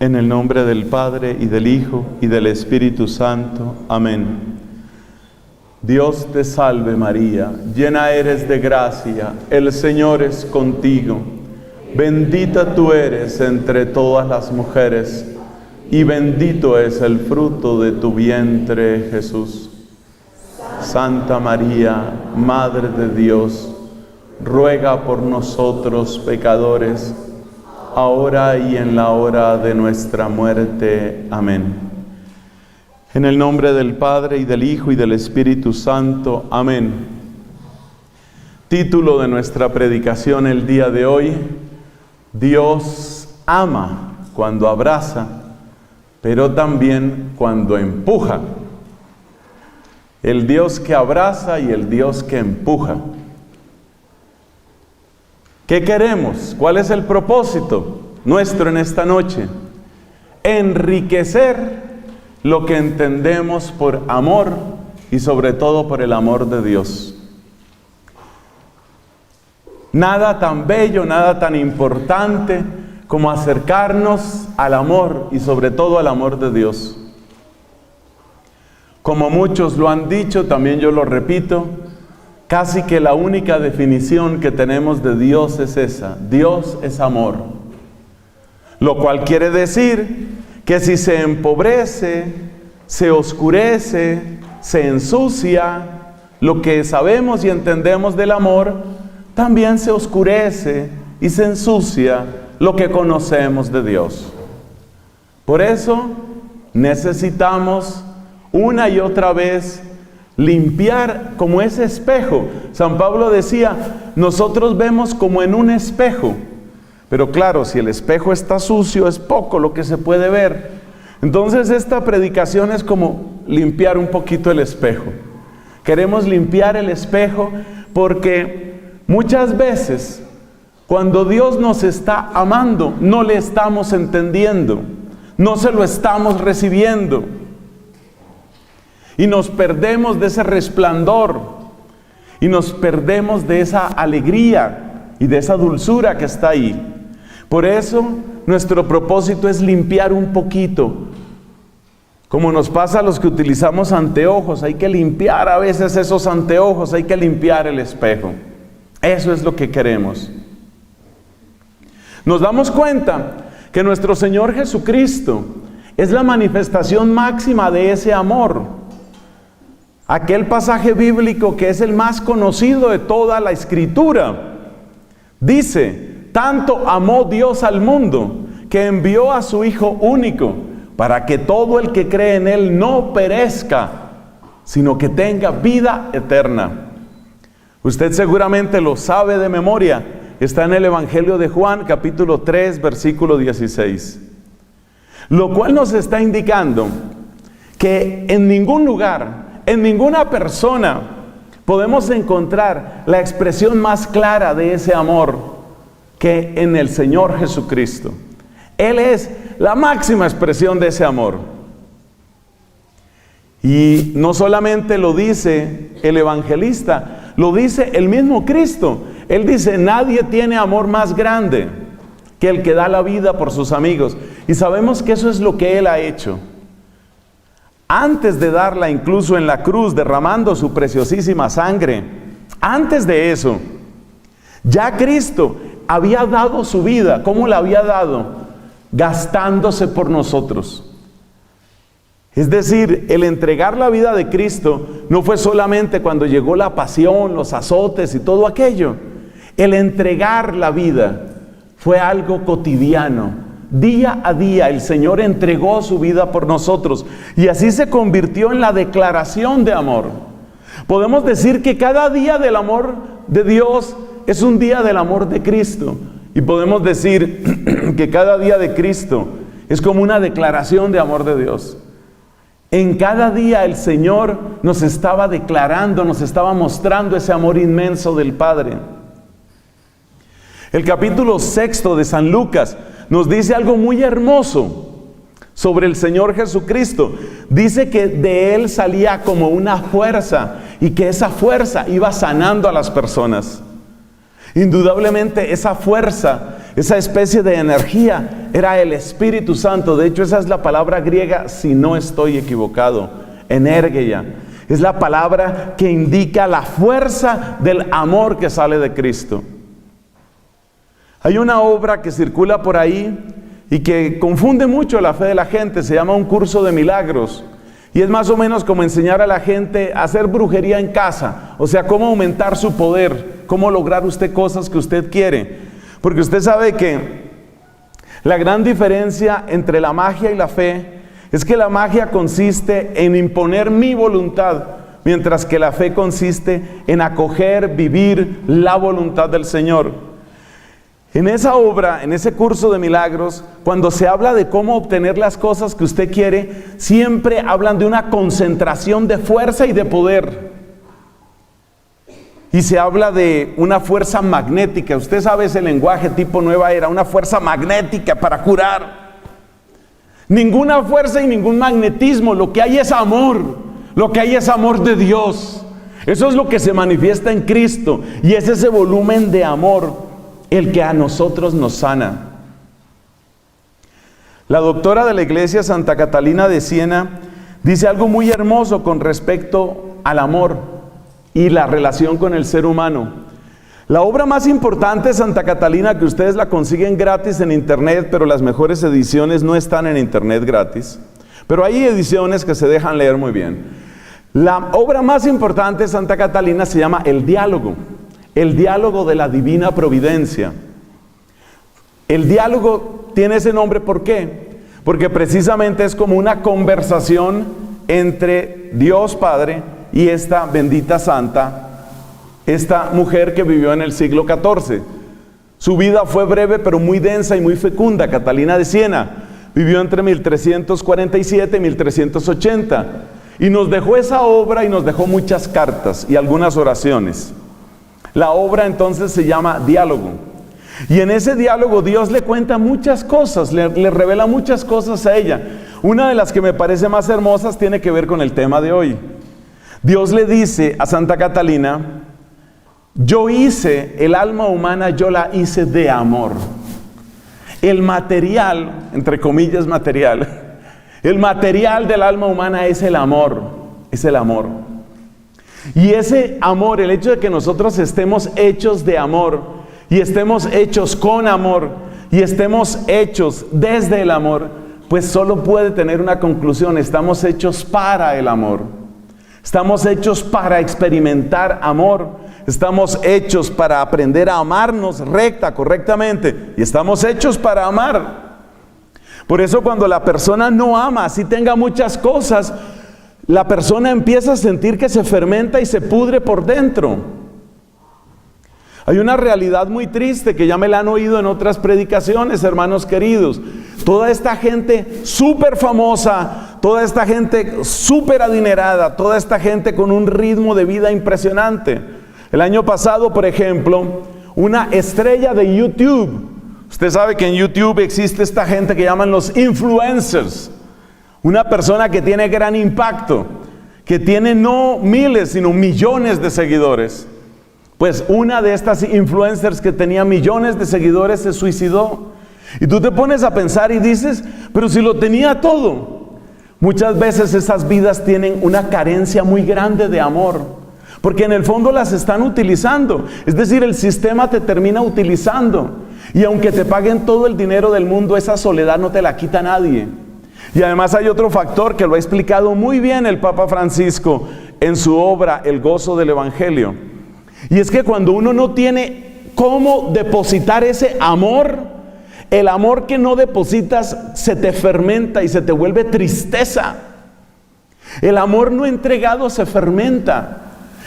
En el nombre del Padre, y del Hijo, y del Espíritu Santo. Amén. Dios te salve María, llena eres de gracia, el Señor es contigo. Bendita tú eres entre todas las mujeres, y bendito es el fruto de tu vientre, Jesús. Santa María, Madre de Dios, ruega por nosotros pecadores, ahora y en la hora de nuestra muerte. Amén. En el nombre del Padre, y del Hijo, y del Espíritu Santo. Amén. Título de nuestra predicación el día de hoy: Dios ama cuando abraza, pero también cuando empuja. El Dios que abraza y el Dios que empuja. ¿Qué queremos? ¿Cuál es el propósito nuestro en esta noche? Enriquecer lo que entendemos por amor y sobre todo por el amor de Dios. Nada tan bello, nada tan importante como acercarnos al amor y sobre todo al amor de Dios. Como muchos lo han dicho, también yo lo repito, casi que la única definición que tenemos de Dios es esa: Dios es amor. Lo cual quiere decir que si se empobrece, se oscurece, se ensucia, lo que sabemos y entendemos del amor, también se oscurece y se ensucia lo que conocemos de Dios. Por eso necesitamos una y otra vez limpiar como ese espejo. San Pablo decía, nosotros vemos como en un espejo, pero claro, si el espejo está sucio, es poco lo que se puede ver. Entonces esta predicación es como limpiar un poquito el espejo. Queremos limpiar el espejo porque muchas veces cuando Dios nos está amando, no le estamos entendiendo, no se lo estamos recibiendo. Y nos perdemos de ese resplandor, y nos perdemos de esa alegría y de esa dulzura que está ahí. Por eso, nuestro propósito es limpiar un poquito. Como nos pasa a los que utilizamos anteojos, hay que limpiar a veces esos anteojos, hay que limpiar el espejo. Eso es lo que queremos. Nos damos cuenta que nuestro Señor Jesucristo es la manifestación máxima de ese amor. Aquel pasaje bíblico que es el más conocido de toda la Escritura. Dice, tanto amó Dios al mundo, que envió a su Hijo único, para que todo el que cree en Él no perezca, sino que tenga vida eterna. Usted seguramente lo sabe de memoria. Está en el Evangelio de Juan, capítulo 3, versículo 16. Lo cual nos está indicando que en ningún lugar, en ninguna persona podemos encontrar la expresión más clara de ese amor que en el Señor Jesucristo. Él es la máxima expresión de ese amor. Y no solamente lo dice el evangelista, lo dice el mismo Cristo. Él dice, nadie tiene amor más grande que el que da la vida por sus amigos. Y sabemos que eso es lo que Él ha hecho. Antes de darla incluso en la cruz, derramando su preciosísima sangre, antes de eso, ya Cristo había dado su vida. ¿Cómo la había dado? Gastándose por nosotros. Es decir, el entregar la vida de Cristo no fue solamente cuando llegó la pasión, los azotes y todo aquello. El entregar la vida fue algo cotidiano. Día a día el Señor entregó su vida por nosotros y así se convirtió en la declaración de amor. Podemos decir que cada día del amor de Dios es un día del amor de Cristo, y podemos decir que cada día de Cristo es como una declaración de amor de Dios. En cada día el Señor nos estaba declarando, nos estaba mostrando ese amor inmenso del Padre. El capítulo 6 de San Lucas nos dice algo muy hermoso sobre el Señor Jesucristo. Dice que de Él salía como una fuerza y que esa fuerza iba sanando a las personas. Indudablemente esa fuerza esa especie de energía, era el Espíritu Santo. De hecho, esa es la palabra griega, si no estoy equivocado, energeia. Es la palabra que indica la fuerza del amor que sale de Cristo. Hay una obra que circula por ahí y que confunde mucho la fe de la gente, se llama Un Curso de Milagros. Y es más o menos como enseñar a la gente a hacer brujería en casa, o sea, cómo aumentar su poder, cómo lograr usted cosas que usted quiere. Porque usted sabe que la gran diferencia entre la magia y la fe es que la magia consiste en imponer mi voluntad, mientras que la fe consiste en acoger, vivir la voluntad del Señor. En esa obra, en ese curso de milagros, cuando se habla de cómo obtener las cosas que usted quiere, siempre hablan de una concentración de fuerza y de poder. Y se habla de una fuerza magnética. Usted sabe ese lenguaje tipo nueva era, una fuerza magnética para curar. Ninguna fuerza y ningún magnetismo, lo que hay es amor. Lo que hay es amor de Dios. Eso es lo que se manifiesta en Cristo. Y es ese volumen de amor el que a nosotros nos sana. La doctora de la iglesia Santa Catalina de Siena dice algo muy hermoso con respecto al amor y la relación con el ser humano. La obra más importante de Santa Catalina, que ustedes la consiguen gratis en internet, pero las mejores ediciones no están en internet gratis, pero hay ediciones que se dejan leer muy bien. La obra más importante de Santa Catalina se llama El Diálogo de la Divina Providencia. El diálogo tiene ese nombre, ¿por qué? Porque precisamente es como una conversación entre Dios Padre y esta bendita santa, esta mujer que vivió en el siglo XIV. Su vida fue breve pero muy densa y muy fecunda. Catalina de Siena vivió entre 1347 y 1380 y nos dejó esa obra y nos dejó muchas cartas y algunas oraciones. La obra entonces se llama Diálogo. Y en ese diálogo Dios le cuenta muchas cosas, le revela muchas cosas a ella. Una de las que me parece más hermosas tiene que ver con el tema de hoy. Dios le dice a Santa Catalina: yo hice el alma humana, yo la hice de amor. El material, entre comillas material, el material del alma humana es el amor, es el amor. Y ese amor, el hecho de que nosotros estemos hechos de amor, y estemos hechos con amor, y estemos hechos desde el amor, pues solo puede tener una conclusión: estamos hechos para el amor. Estamos hechos para experimentar amor. Estamos hechos para aprender a amarnos correctamente, y estamos hechos para amar. Por eso cuando la persona no ama, así tenga muchas cosas, la persona empieza a sentir que se fermenta y se pudre por dentro. Hay una realidad muy triste que ya me la han oído en otras predicaciones, hermanos queridos. Toda esta gente súper famosa, toda esta gente súper adinerada, toda esta gente con un ritmo de vida impresionante. El año pasado, por ejemplo, una estrella de YouTube. Usted sabe que en YouTube existe esta gente que llaman los influencers. Una persona que tiene gran impacto, que tiene no miles, sino millones de seguidores. Pues una de estas influencers que tenía millones de seguidores se suicidó. Y tú te pones a pensar y dices: pero si lo tenía todo. Muchas veces esas vidas tienen una carencia muy grande de amor, porque en el fondo las están utilizando. Es decir, el sistema te termina utilizando. Y aunque te paguen todo el dinero del mundo, esa soledad no te la quita nadie. Y además hay otro factor que lo ha explicado muy bien el Papa Francisco en su obra El Gozo del Evangelio. Y es que cuando uno no tiene cómo depositar ese amor, el amor que no depositas se te fermenta y se te vuelve tristeza. El amor no entregado se fermenta.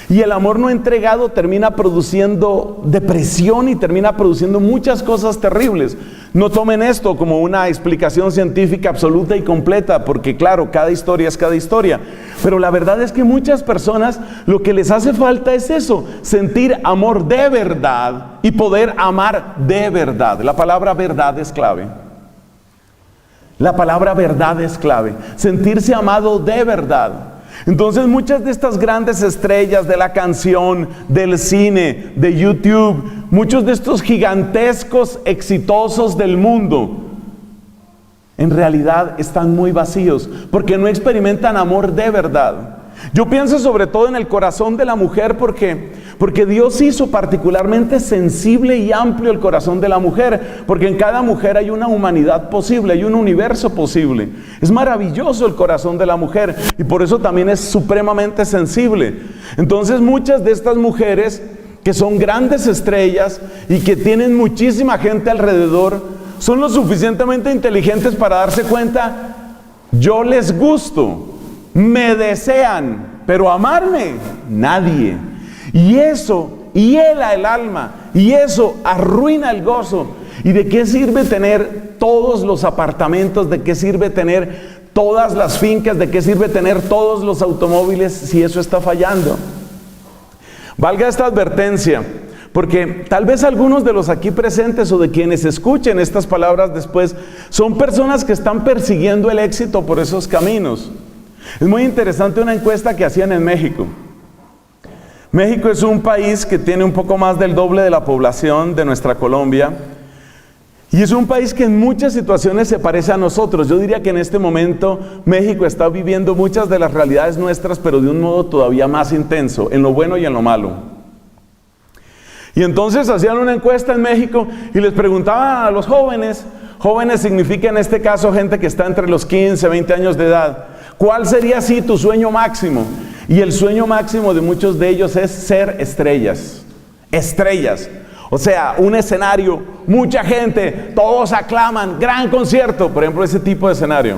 Y el amor no entregado termina produciendo depresión y termina produciendo muchas cosas terribles. No tomen esto como una explicación científica absoluta y completa, porque claro, cada historia es cada historia. Pero la verdad es que muchas personas lo que les hace falta es eso: sentir amor de verdad y poder amar de verdad. La palabra verdad es clave. La palabra verdad es clave. Sentirse amado de verdad. Entonces muchas de estas grandes estrellas de la canción, del cine, de YouTube, muchos de estos gigantescos exitosos del mundo, en realidad están muy vacíos, porque no experimentan amor de verdad. Yo pienso sobre todo en el corazón de la mujer, porque Dios hizo particularmente sensible y amplio el corazón de la mujer, porque en cada mujer hay una humanidad posible, hay un universo posible. Es maravilloso el corazón de la mujer, y por eso también es supremamente sensible. Entonces muchas de estas mujeres que son grandes estrellas y que tienen muchísima gente alrededor, son lo suficientemente inteligentes para darse cuenta: yo les gusto, me desean, pero amarme, nadie. Y eso hiela el alma, y eso arruina el gozo. ¿Y de qué sirve tener todos los apartamentos? ¿De qué sirve tener todas las fincas? ¿De qué sirve tener todos los automóviles si eso está fallando? Valga esta advertencia, porque tal vez algunos de los aquí presentes o de quienes escuchen estas palabras después son personas que están persiguiendo el éxito por esos caminos. Es muy interesante una encuesta que hacían en México. México es un país que tiene un poco más del doble de la población de nuestra Colombia, y es un país que en muchas situaciones se parece a nosotros. Yo diría que en este momento México está viviendo muchas de las realidades nuestras, pero de un modo todavía más intenso, en lo bueno y en lo malo. Y entonces hacían una encuesta en México y les preguntaban a los jóvenes, jóvenes significa en este caso gente que está entre los 15, 20 años de edad, ¿cuál sería así tu sueño máximo? Y el sueño máximo de muchos de ellos es ser estrellas. Estrellas. O sea, un escenario, mucha gente, todos aclaman, gran concierto, por ejemplo, ese tipo de escenario.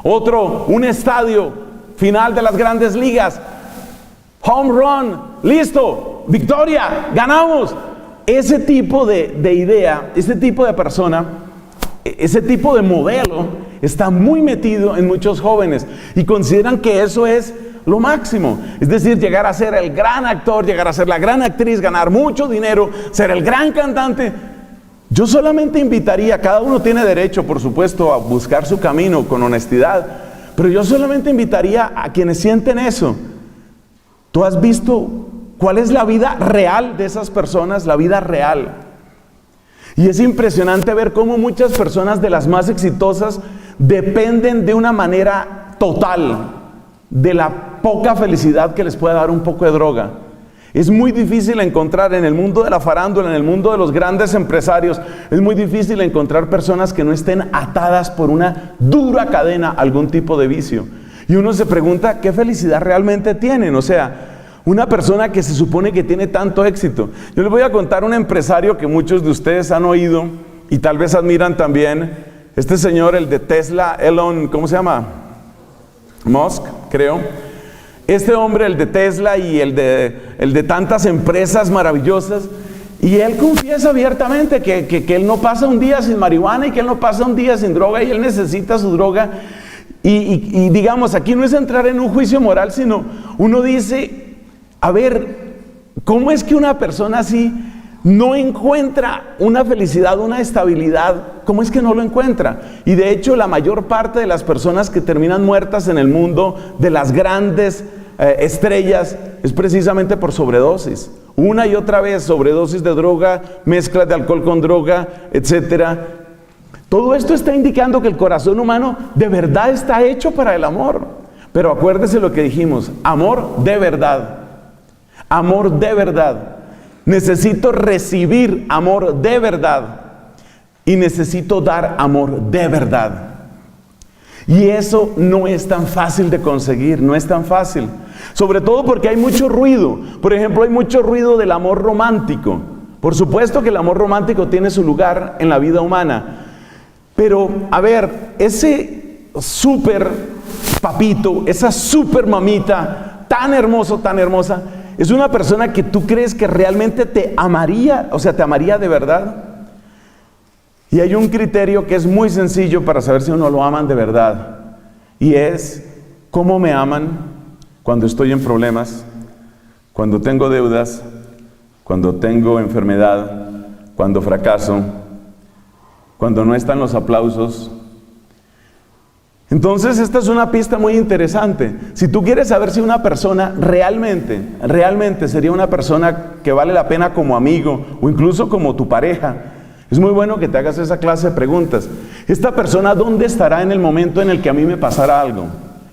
Otro, un estadio, final de las grandes ligas, home run, listo, victoria, ganamos. Ese tipo de idea, ese tipo de persona, ese tipo de modelo está muy metido en muchos jóvenes y consideran que eso es lo máximo. Es decir, llegar a ser el gran actor, llegar a ser la gran actriz, ganar mucho dinero, ser el gran cantante. Yo solamente invitaría, cada uno tiene derecho, por supuesto, a buscar su camino con honestidad, pero yo solamente invitaría a quienes sienten eso. ¿Tú has visto cuál es la vida real de esas personas? La vida real. Y es impresionante ver cómo muchas personas de las más exitosas dependen de una manera total de la poca felicidad que les puede dar un poco de droga. Es muy difícil encontrar en el mundo de la farándula, en el mundo de los grandes empresarios, es muy difícil encontrar personas que no estén atadas por una dura cadena a algún tipo de vicio. Y uno se pregunta, ¿qué felicidad realmente tienen? O sea, una persona que se supone que tiene tanto éxito. Yo les voy a contar un empresario que muchos de ustedes han oído y tal vez admiran también. Este señor, el de Tesla, Elon, ¿cómo se llama? Musk, creo. Este hombre, el de Tesla y el de tantas empresas maravillosas, y él confiesa abiertamente que él no pasa un día sin marihuana y que él no pasa un día sin droga y él necesita su droga. Y digamos, aquí no es entrar en un juicio moral, sino uno dice, a ver, ¿cómo es que una persona así no encuentra una felicidad, una estabilidad? ¿Cómo es que no lo encuentra? Y de hecho la mayor parte de las personas que terminan muertas en el mundo de las grandes estrellas es precisamente por sobredosis. Una y otra vez, sobredosis de droga, mezcla de alcohol con droga, etcétera. Todo esto está indicando que el corazón humano de verdad está hecho para el amor. Pero acuérdese lo que dijimos, amor de verdad. Amor de verdad. Necesito recibir amor de verdad y necesito dar amor de verdad. Y eso no es tan fácil de conseguir, no es tan fácil. Sobre todo porque hay mucho ruido. Por ejemplo, hay mucho ruido del amor romántico. Por supuesto que el amor romántico tiene su lugar en la vida humana. Pero, a ver, ese súper papito, esa súper mamita, tan hermoso, tan hermosa, es una persona que tú crees que realmente te amaría, o sea, te amaría de verdad. Y hay un criterio que es muy sencillo para saber si uno lo aman de verdad. Y es, ¿cómo me aman cuando estoy en problemas, cuando tengo deudas, cuando tengo enfermedad, cuando fracaso, cuando no están los aplausos? Entonces esta es una pista muy interesante. Si tú quieres saber si una persona realmente sería una persona que vale la pena como amigo o incluso como tu pareja, es muy bueno que te hagas esa clase de preguntas. Esta persona, ¿dónde estará en el momento en el que a mí me pasara algo?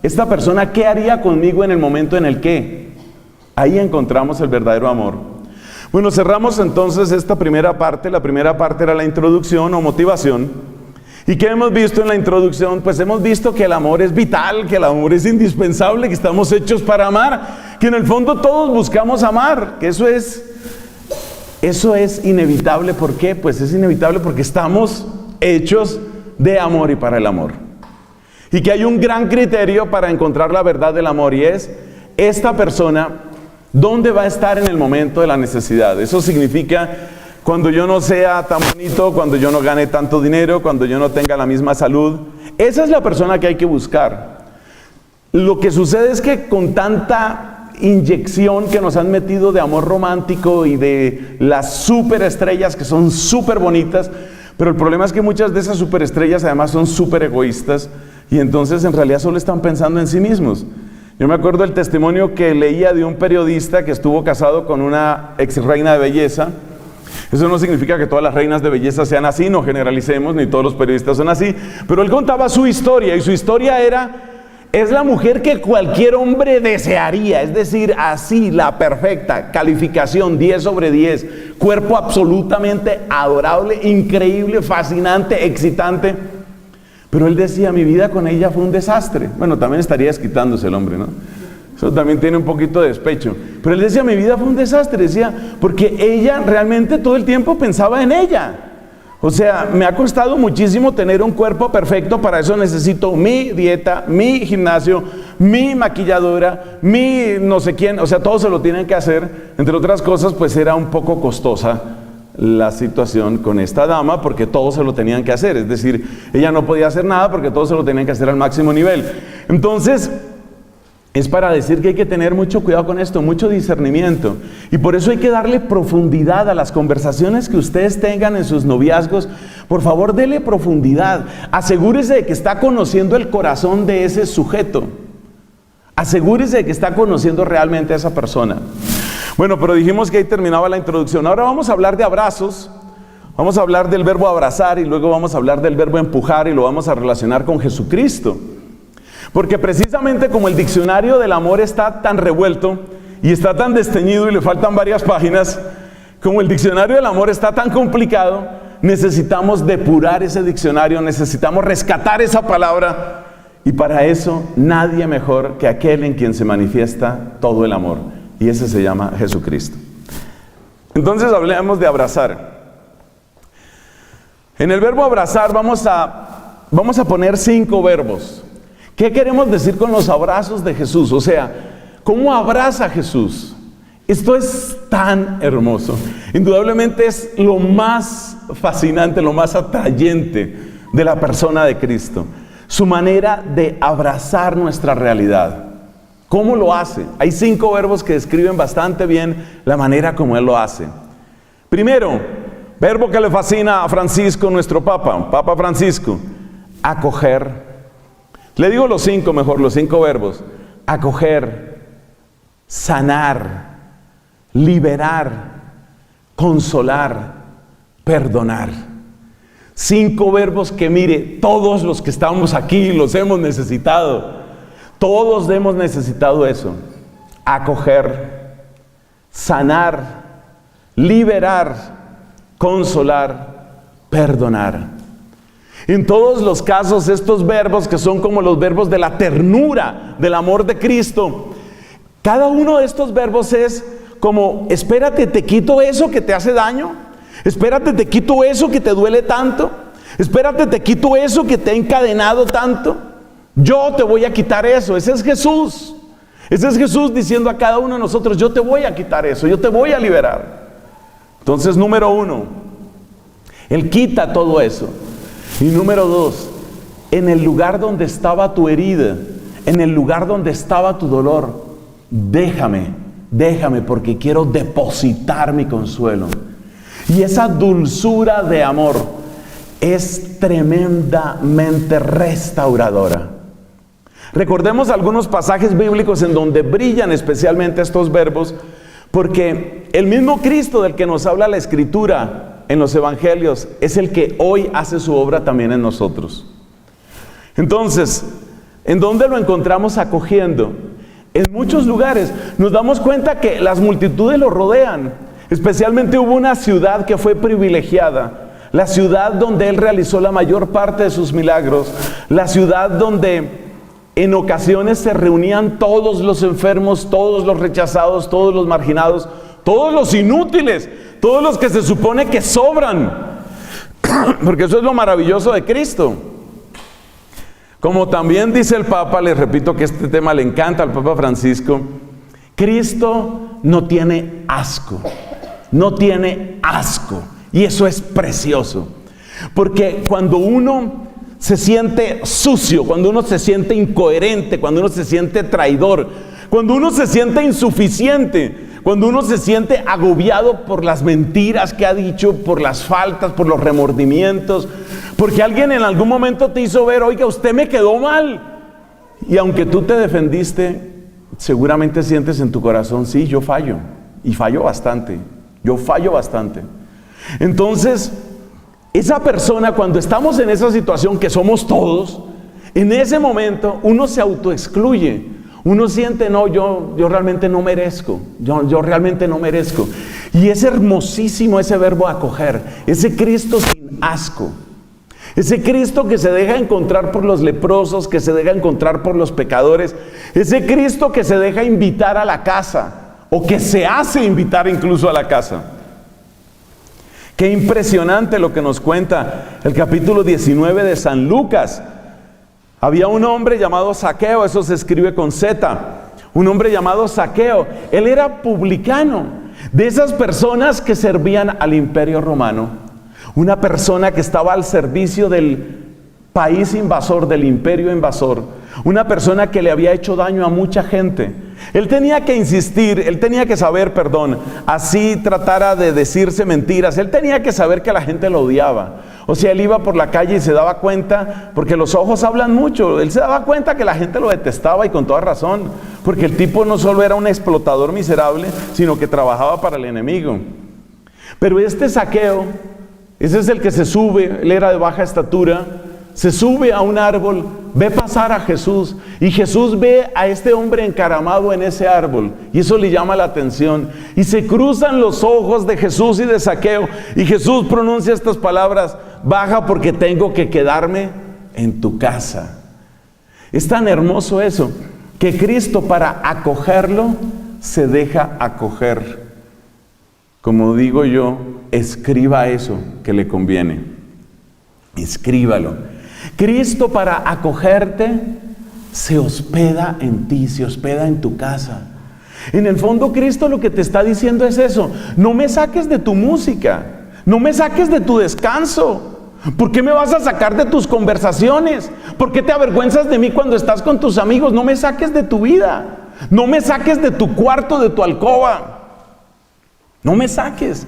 Esta persona, ¿qué haría conmigo en el momento en el que? Ahí encontramos el verdadero amor. Bueno, cerramos entonces esta primera parte. La primera parte era la introducción o motivación. ¿Y qué hemos visto en la introducción? Pues hemos visto que el amor es vital, que el amor es indispensable, que estamos hechos para amar, que en el fondo todos buscamos amar, que eso es inevitable. ¿Por qué? Pues es inevitable porque estamos hechos de amor y para el amor. Y que hay un gran criterio para encontrar la verdad del amor, y es esta persona, ¿dónde va a estar en el momento de la necesidad? Eso significa cuando yo no sea tan bonito, cuando yo no gane tanto dinero, cuando yo no tenga la misma salud. Esa es la persona que hay que buscar. Lo que sucede es que con tanta inyección que nos han metido de amor romántico y de las superestrellas que son súper bonitas, pero el problema es que muchas de esas superestrellas además son súper egoístas y entonces en realidad solo están pensando en sí mismos. Yo me acuerdo del testimonio que leía de un periodista que estuvo casado con una ex reina de belleza. Eso no significa que todas las reinas de belleza sean así, no generalicemos, ni todos los periodistas son así, pero él contaba su historia, y su historia es la mujer que cualquier hombre desearía, es decir, así, la perfecta, calificación 10 sobre 10, cuerpo absolutamente adorable, increíble, fascinante, excitante. Pero él decía, mi vida con ella fue un desastre. Bueno, también estaría desquitándose el hombre, ¿no? Eso también tiene un poquito de despecho. Pero él decía, mi vida fue un desastre, decía, porque ella realmente todo el tiempo pensaba en ella. O sea, me ha costado muchísimo tener un cuerpo perfecto, para eso necesito mi dieta, mi gimnasio, mi maquilladora, mi no sé quién, o sea, todo se lo tienen que hacer. Entre otras cosas, pues era un poco costosa la situación con esta dama, porque todo se lo tenían que hacer. Es decir, ella no podía hacer nada porque todo se lo tenían que hacer al máximo nivel. Entonces, es para decir que hay que tener mucho cuidado con esto, mucho discernimiento. Y por eso hay que darle profundidad a las conversaciones que ustedes tengan en sus noviazgos. Por favor, dele profundidad. Asegúrese de que está conociendo el corazón de ese sujeto. Asegúrese de que está conociendo realmente a esa persona. Bueno, pero dijimos que ahí terminaba la introducción. Ahora vamos a hablar de abrazos. Vamos a hablar del verbo abrazar y luego vamos a hablar del verbo empujar y lo vamos a relacionar con Jesucristo. Porque precisamente como el diccionario del amor está tan revuelto y está tan desteñido y le faltan varias páginas, como el diccionario del amor está tan complicado, necesitamos depurar ese diccionario, necesitamos rescatar esa palabra, y para eso nadie mejor que aquel en quien se manifiesta todo el amor, y ese se llama Jesucristo. Entonces hablemos de abrazar. En el verbo abrazar vamos a poner 5 verbos. ¿Qué queremos decir con los abrazos de Jesús? O sea, ¿cómo abraza Jesús? Esto es tan hermoso. Indudablemente es lo más fascinante, lo más atrayente de la persona de Cristo. Su manera de abrazar nuestra realidad. ¿Cómo lo hace? Hay 5 verbos que describen bastante bien la manera como Él lo hace. Primero, verbo que le fascina a Francisco, nuestro Papa Francisco, acoger. Le digo los 5 mejor, los 5 verbos. Acoger, sanar, liberar, consolar, perdonar. 5 verbos que, mire, todos los que estamos aquí los hemos necesitado. Todos hemos necesitado eso. Acoger, sanar, liberar, consolar, perdonar. En todos los casos, estos verbos que son como los verbos de la ternura, del amor de Cristo, cada uno de estos verbos es como, espérate, te quito eso que te hace daño, espérate, te quito eso que te duele tanto, espérate, te quito eso que te ha encadenado tanto, yo te voy a quitar eso. Ese es Jesús. Ese es Jesús diciendo a cada uno de nosotros, yo te voy a quitar eso, yo te voy a liberar. Entonces, número 1, Él quita todo eso. Y número 2, en el lugar donde estaba tu herida, en el lugar donde estaba tu dolor, déjame porque quiero depositar mi consuelo. Y esa dulzura de amor es tremendamente restauradora. Recordemos algunos pasajes bíblicos en donde brillan especialmente estos verbos, porque el mismo Cristo del que nos habla la Escritura en los Evangelios es el que hoy hace su obra también en nosotros. Entonces, ¿en dónde lo encontramos acogiendo? En muchos lugares. Nos damos cuenta que las multitudes lo rodean. Especialmente hubo una ciudad que fue privilegiada, la ciudad donde Él realizó la mayor parte de sus milagros, la ciudad donde en ocasiones se reunían todos los enfermos, todos los rechazados, todos los marginados, todos los inútiles, todos los que se supone que sobran. Porque eso es lo maravilloso de Cristo. Como también dice el Papa, les repito que este tema le encanta al Papa Francisco, Cristo no tiene asco, no tiene asco. Y eso es precioso. Porque cuando uno se siente sucio, cuando uno se siente incoherente, cuando uno se siente traidor, cuando uno se siente insuficiente, cuando uno se siente agobiado por las mentiras que ha dicho, por las faltas, por los remordimientos, porque alguien en algún momento te hizo ver, oiga, usted me quedó mal. Y aunque tú te defendiste, seguramente sientes en tu corazón, sí, yo fallo. Y fallo bastante. Yo fallo bastante. Entonces, esa persona, cuando estamos en esa situación que somos todos, en ese momento uno se autoexcluye. Uno siente, no, yo realmente no merezco. Yo realmente no merezco. Y es hermosísimo ese verbo acoger. Ese Cristo sin asco. Ese Cristo que se deja encontrar por los leprosos, que se deja encontrar por los pecadores. Ese Cristo que se deja invitar a la casa, o que se hace invitar incluso a la casa. Qué impresionante lo que nos cuenta el capítulo 19 de San Lucas. Había un hombre llamado Zaqueo, eso se escribe con Z. Un hombre llamado Zaqueo. Él era publicano, de esas personas que servían al Imperio Romano. Una persona que estaba al servicio del país invasor, del imperio invasor. Una persona que le había hecho daño a mucha gente. Él tenía que insistir, él tenía que saber, así tratara de decirse mentiras, él tenía que saber que la gente lo odiaba. O sea, él iba por la calle y se daba cuenta, porque los ojos hablan mucho, él se daba cuenta que la gente lo detestaba, y con toda razón, porque el tipo no solo era un explotador miserable, sino que trabajaba para el enemigo. Pero este Zaqueo, ese es el que se sube, él era de baja estatura, se sube a un árbol, ve pasar a Jesús, y Jesús ve a este hombre encaramado en ese árbol, y eso le llama la atención, y se cruzan los ojos de Jesús y de Zaqueo, y Jesús pronuncia estas palabras: baja, porque tengo que quedarme en tu casa. Es tan hermoso eso, que Cristo, para acogerlo, se deja acoger. Como digo yo, escriba eso que le conviene, escríbalo. Cristo, para acogerte, se hospeda en ti, se hospeda en tu casa. En el fondo, Cristo lo que te está diciendo es eso: no me saques de tu música, no me saques de tu descanso. ¿Por qué me vas a sacar de tus conversaciones? ¿Por qué te avergüenzas de mí cuando estás con tus amigos? No me saques de tu vida, no me saques de tu cuarto, de tu alcoba. No me saques.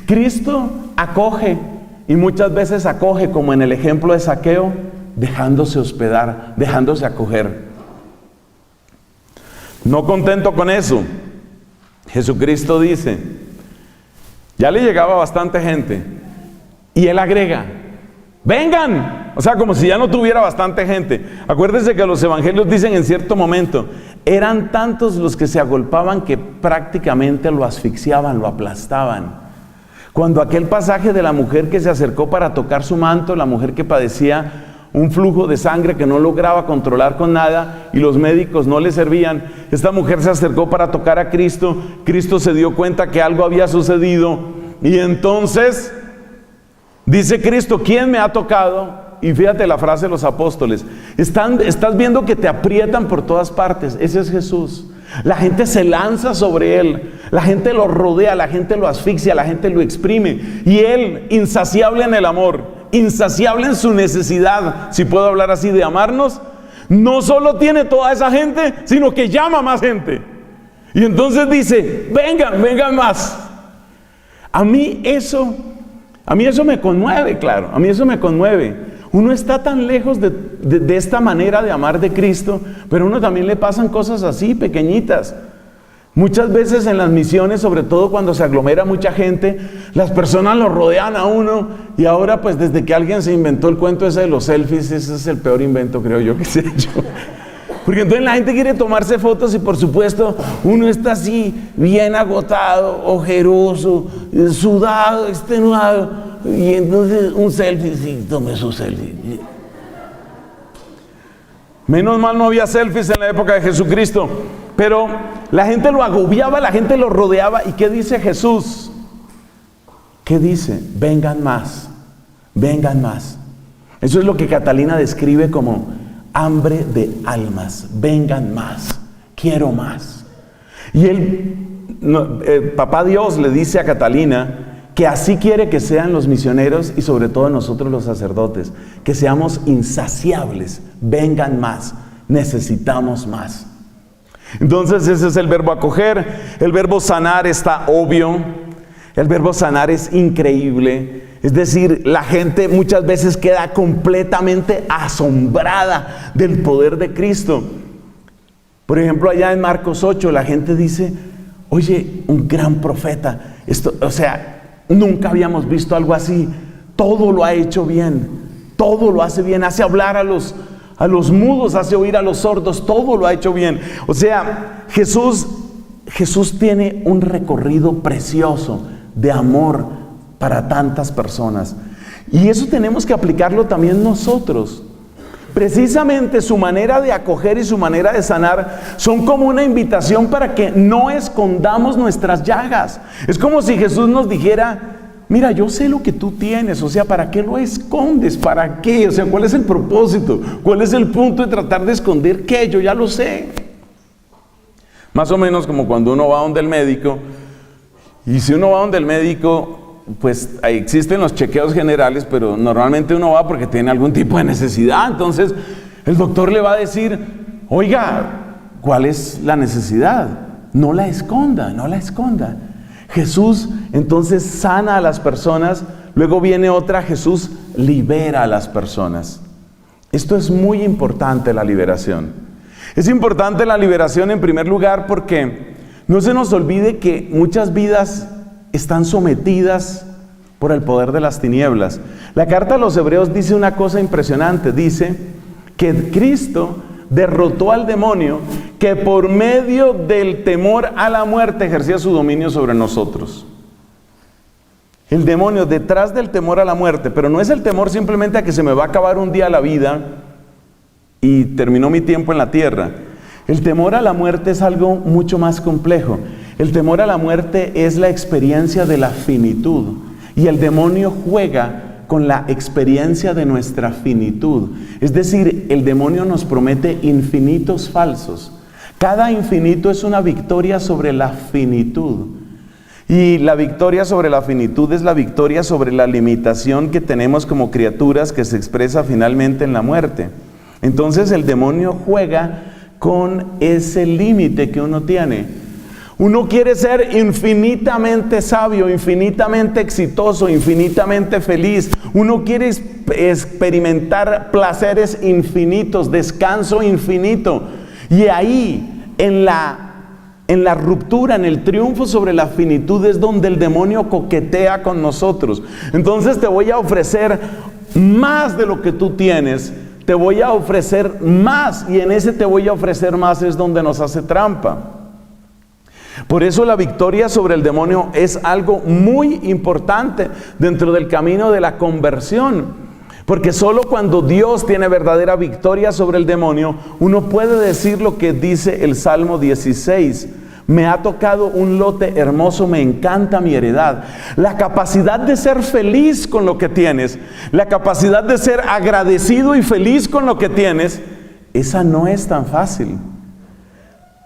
Cristo acoge, y muchas veces acoge, como en el ejemplo de Zaqueo, dejándose hospedar, dejándose acoger. No contento con eso, Jesucristo dice, ya le llegaba bastante gente, y Él agrega, vengan. O sea, como si ya no tuviera bastante gente. Acuérdense que los evangelios dicen en cierto momento, eran tantos los que se agolpaban que prácticamente lo asfixiaban, lo aplastaban. Cuando aquel pasaje de la mujer que se acercó para tocar su manto, la mujer que padecía un flujo de sangre que no lograba controlar con nada y los médicos no le servían, esta mujer se acercó para tocar a Cristo. Cristo se dio cuenta que algo había sucedido, y entonces dice Cristo, ¿quién me ha tocado? Y fíjate la frase de los apóstoles, estás viendo que te aprietan por todas partes. Ese es Jesús. La gente se lanza sobre Él, la gente lo rodea, la gente lo asfixia, la gente lo exprime, y Él, insaciable en el amor, insaciable en su necesidad, si puedo hablar así, de amarnos, no solo tiene toda esa gente, sino que llama a más gente. Y entonces dice, vengan más. A mí eso me conmueve, claro, a mí eso me conmueve. Uno está tan lejos de esta manera de amar de Cristo, pero a uno también le pasan cosas así, pequeñitas. Muchas veces en las misiones, sobre todo cuando se aglomera mucha gente, las personas lo rodean a uno, y ahora pues desde que alguien se inventó el cuento ese de los selfies, ese es el peor invento, creo yo, que se ha hecho. Porque entonces la gente quiere tomarse fotos y por supuesto uno está así bien agotado, ojeroso, sudado, extenuado, y entonces un selfie, sí, tome su selfie. Menos mal no había selfies en la época de Jesucristo, pero la gente lo agobiaba, la gente lo rodeaba. ¿Y qué dice Jesús? ¿Qué dice? Vengan más, vengan más. Eso es lo que Catalina describe como hambre de almas. Vengan más, quiero más. Y Papá Dios le dice a Catalina que así quiere que sean los misioneros y sobre todo nosotros los sacerdotes, que seamos insaciables. Vengan más, necesitamos más. Entonces ese es el verbo acoger. El verbo sanar está obvio. El verbo sanar es increíble. Es decir, la gente muchas veces queda completamente asombrada del poder de Cristo. Por ejemplo, allá en Marcos 8, la gente dice, oye, un gran profeta. Nunca habíamos visto algo así. Todo lo ha hecho bien. Todo lo hace bien. Hace hablar a los mudos, hace oír a los sordos. Todo lo ha hecho bien. O sea, Jesús tiene un recorrido precioso de amor para tantas personas. Y eso tenemos que aplicarlo también nosotros. Precisamente su manera de acoger y su manera de sanar son como una invitación para que no escondamos nuestras llagas. Es como si Jesús nos dijera, mira, yo sé lo que tú tienes, o sea, ¿para qué lo escondes? ¿Para qué? O sea, ¿cuál es el propósito? ¿Cuál es el punto de tratar de esconder qué? Yo ya lo sé. Más o menos como cuando uno va donde el médico, y si uno va donde el médico, pues ahí existen los chequeos generales, pero normalmente uno va porque tiene algún tipo de necesidad. Entonces el doctor le va a decir, oiga, ¿cuál es la necesidad? No la esconda, no la esconda. Jesús entonces sana a las personas. Luego viene otra, Jesús libera a las personas. Esto es muy importante, la liberación. Es importante la liberación en primer lugar porque no se nos olvide que muchas vidas están sometidas por el poder de las tinieblas. La carta a los Hebreos dice una cosa impresionante. Dice que Cristo derrotó al demonio que por medio del temor a la muerte ejercía su dominio sobre nosotros. El demonio detrás del temor a la muerte, pero no es el temor simplemente a que se me va a acabar un día la vida y terminó mi tiempo en la tierra. El temor a la muerte es algo mucho más complejo. El temor a la muerte es la experiencia de la finitud. Y el demonio juega con la experiencia de nuestra finitud. Es decir, el demonio nos promete infinitos falsos. Cada infinito es una victoria sobre la finitud. Y la victoria sobre la finitud es la victoria sobre la limitación que tenemos como criaturas que se expresa finalmente en la muerte. Entonces el demonio juega con ese límite que uno tiene. Uno quiere ser infinitamente sabio, infinitamente exitoso, infinitamente feliz. Uno quiere experimentar placeres infinitos, descanso infinito. Y ahí, en la ruptura, en el triunfo sobre la finitud, es donde el demonio coquetea con nosotros. Entonces te voy a ofrecer más de lo que tú tienes. Te voy a ofrecer más, y en ese te voy a ofrecer más es donde nos hace trampa. Por eso la victoria sobre el demonio es algo muy importante dentro del camino de la conversión. Porque solo cuando Dios tiene verdadera victoria sobre el demonio, uno puede decir lo que dice el Salmo 16. Me ha tocado un lote hermoso, me encanta mi heredad. La capacidad de ser feliz con lo que tienes, la capacidad de ser agradecido y feliz con lo que tienes, esa no es tan fácil.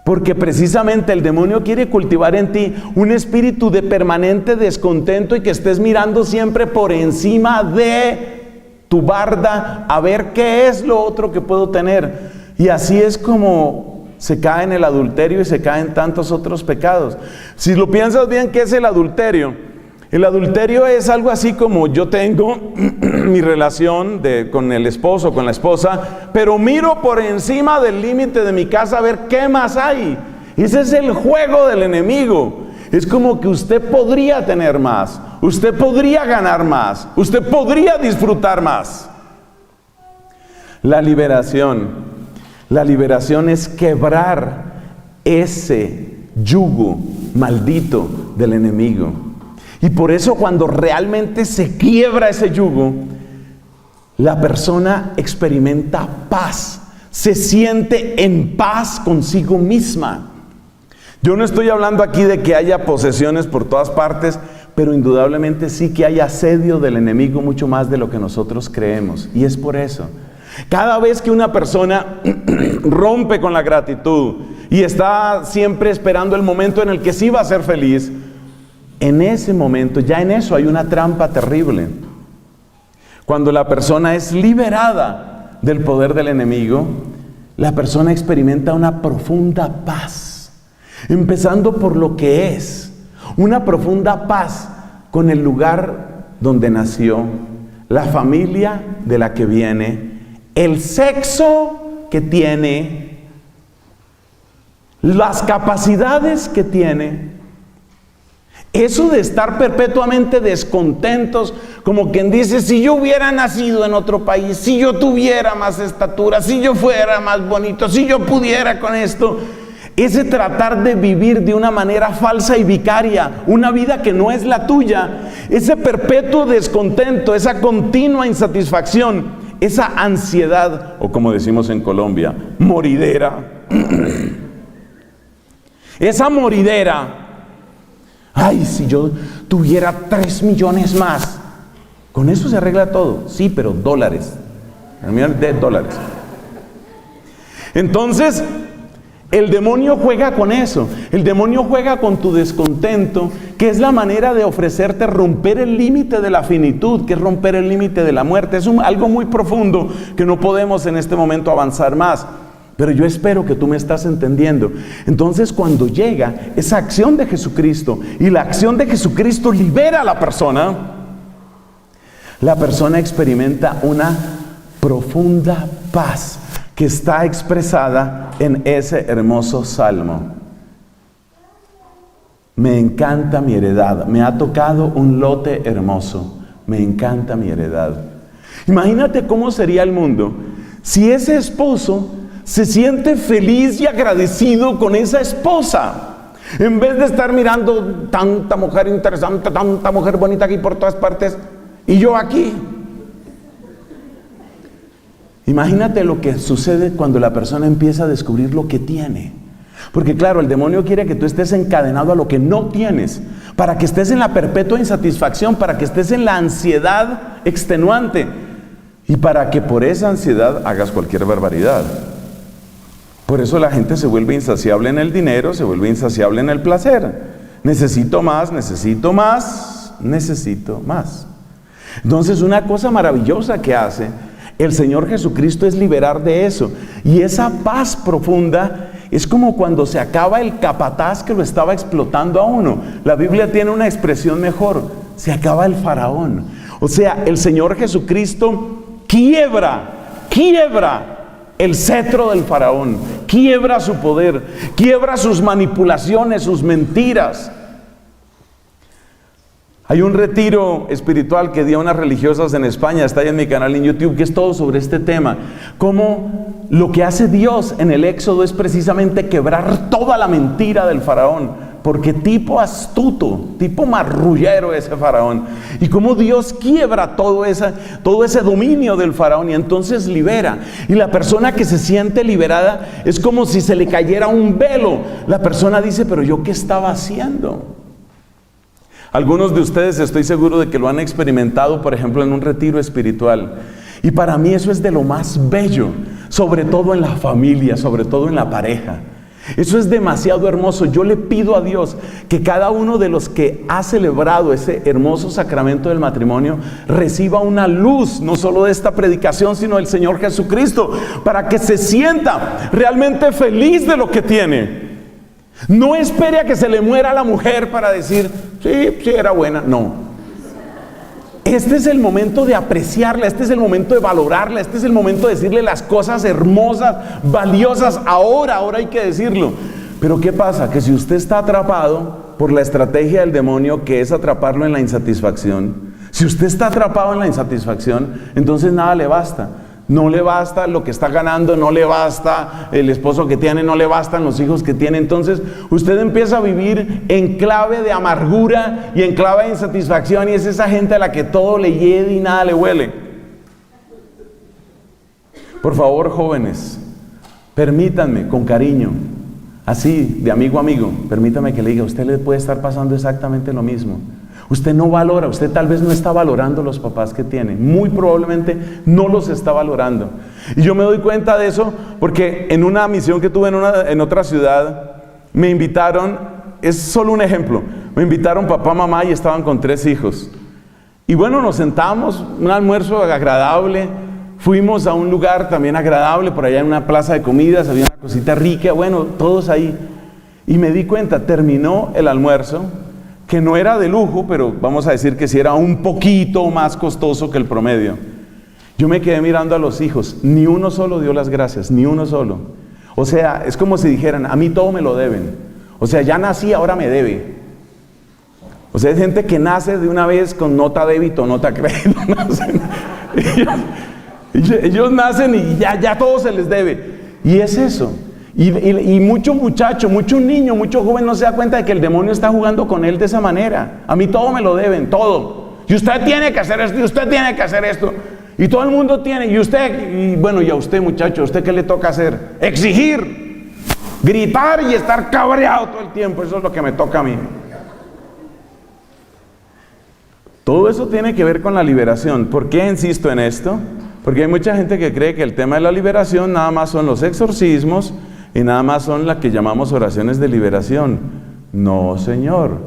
Porque precisamente el demonio quiere cultivar en ti un espíritu de permanente descontento y que estés mirando siempre por encima de tu barda a ver qué es lo otro que puedo tener. Y así es como se cae en el adulterio y se caen tantos otros pecados. Si lo piensas bien, ¿qué es el adulterio? El adulterio es algo así como yo tengo mi relación con el esposo, con la esposa, pero miro por encima del límite de mi casa a ver qué más hay. Ese es el juego del enemigo. Es como que usted podría tener más, usted podría ganar más, usted podría disfrutar más. La liberación es quebrar ese yugo maldito del enemigo. Y por eso cuando realmente se quiebra ese yugo, la persona experimenta paz, se siente en paz consigo misma. Yo no estoy hablando aquí de que haya posesiones por todas partes, pero indudablemente sí que hay asedio del enemigo mucho más de lo que nosotros creemos. Y es por eso. Cada vez que una persona rompe con la gratitud y está siempre esperando el momento en el que sí va a ser feliz, en ese momento, ya en eso hay una trampa terrible. Cuando la persona es liberada del poder del enemigo, la persona experimenta una profunda paz, empezando por lo que es, una profunda paz con el lugar donde nació, la familia de la que viene, el sexo que tiene, las capacidades que tiene. Eso de estar perpetuamente descontentos, como quien dice, si yo hubiera nacido en otro país, si yo tuviera más estatura, si yo fuera más bonito, si yo pudiera con esto, ese tratar de vivir de una manera falsa y vicaria, una vida que no es la tuya, ese perpetuo descontento, esa continua insatisfacción, esa ansiedad, o como decimos en Colombia, moridera, esa moridera. Ay, si yo tuviera 3 millones más, con eso se arregla todo. Sí, pero dólares, $1,000,000. Entonces, el demonio juega con eso. El demonio juega con tu descontento, que es la manera de ofrecerte romper el límite de la finitud, que es romper el límite de la muerte. Es algo muy profundo que no podemos en este momento avanzar más. Pero yo espero que tú me estás entendiendo. Entonces, cuando llega esa acción de Jesucristo y la acción de Jesucristo libera a la persona experimenta una profunda paz que está expresada en ese hermoso salmo. Me encanta mi heredad, me ha tocado un lote hermoso, me encanta mi heredad. Imagínate cómo sería el mundo si ese esposo se siente feliz y agradecido con esa esposa, en vez de estar mirando tanta mujer interesante, tanta mujer bonita aquí por todas partes, y yo aquí. Imagínate lo que sucede cuando la persona empieza a descubrir lo que tiene. Porque claro, el demonio quiere que tú estés encadenado a lo que no tienes, para que estés en la perpetua insatisfacción, para que estés en la ansiedad extenuante, y para que por esa ansiedad hagas cualquier barbaridad. Por eso la gente se vuelve insaciable en el dinero, se vuelve insaciable en el placer. Necesito más, necesito más, necesito más. Entonces, una cosa maravillosa que hace el Señor Jesucristo es liberar de eso. Y esa paz profunda es como cuando se acaba el capataz que lo estaba explotando a uno. La Biblia tiene una expresión mejor: se acaba el faraón. O sea, el Señor Jesucristo quiebra el cetro del faraón, quiebra su poder, quiebra sus manipulaciones, sus mentiras. Hay un retiro espiritual que dio unas religiosas en España, está ahí en mi canal en YouTube, que es todo sobre este tema. Cómo lo que hace Dios en el Éxodo es precisamente quebrar toda la mentira del faraón. Porque tipo astuto, tipo marrullero ese faraón. Y cómo Dios quiebra todo ese dominio del faraón y entonces libera. Y la persona que se siente liberada es como si se le cayera un velo. La persona dice, pero ¿yo qué estaba haciendo? Algunos de ustedes estoy seguro de que lo han experimentado, por ejemplo, en un retiro espiritual. Y para mí eso es de lo más bello, sobre todo en la familia, sobre todo en la pareja. Eso es demasiado hermoso. Yo le pido a Dios que cada uno de los que ha celebrado ese hermoso sacramento del matrimonio reciba una luz, no solo de esta predicación, sino del Señor Jesucristo, para que se sienta realmente feliz de lo que tiene. No espere a que se le muera la mujer para decir, Sí, era buena. No. Este es el momento de apreciarla, este es el momento de valorarla, este es el momento de decirle las cosas hermosas, valiosas. Ahora hay que decirlo. Pero ¿qué pasa? Que si usted está atrapado por la estrategia del demonio, que es atraparlo en la insatisfacción, si usted está atrapado en la insatisfacción, entonces nada le basta. No le basta lo que está ganando, no le basta el esposo que tiene, no le bastan los hijos que tiene. Entonces usted empieza a vivir en clave de amargura y en clave de insatisfacción, y es esa gente a la que todo le hiede y nada le huele. Por favor, jóvenes, permítanme con cariño, así de amigo a amigo, permítame que le diga, a usted le puede estar pasando exactamente lo mismo. Usted no valora, usted tal vez no está valorando los papás que tiene, muy probablemente no los está valorando. Y yo me doy cuenta de eso porque en una misión que tuve en otra ciudad, me invitaron, es solo un ejemplo, me invitaron papá, mamá y estaban con 3 hijos. Y bueno, nos sentamos, un almuerzo agradable, fuimos a un lugar también agradable, por allá en una plaza de comidas, había una cosita rica, bueno, todos ahí. Y me di cuenta, terminó el almuerzo, que no era de lujo, pero vamos a decir que sí era un poquito más costoso que el promedio. Yo me quedé mirando a los hijos, ni uno solo dio las gracias, ni uno solo. O sea, es como si dijeran, a mí todo me lo deben. O sea, ya nací, ahora me debe. O sea, hay gente que nace de una vez con nota débito, nota crédito. Ellos nacen y ya todo se les debe. Y es eso. Y mucho muchacho, mucho niño, mucho joven no se da cuenta de que el demonio está jugando con él de esa manera. A mí todo me lo deben, todo. Y usted tiene que hacer esto, y usted tiene que hacer esto. Y todo el mundo tiene, y usted, y bueno, y a usted muchacho, ¿a usted qué le toca hacer? Exigir, gritar y estar cabreado todo el tiempo. Eso es lo que me toca a mí. Todo eso tiene que ver con la liberación. ¿Por qué insisto en esto? Porque hay mucha gente que cree que el tema de la liberación nada más son los exorcismos y nada más son las que llamamos oraciones de liberación. No, señor.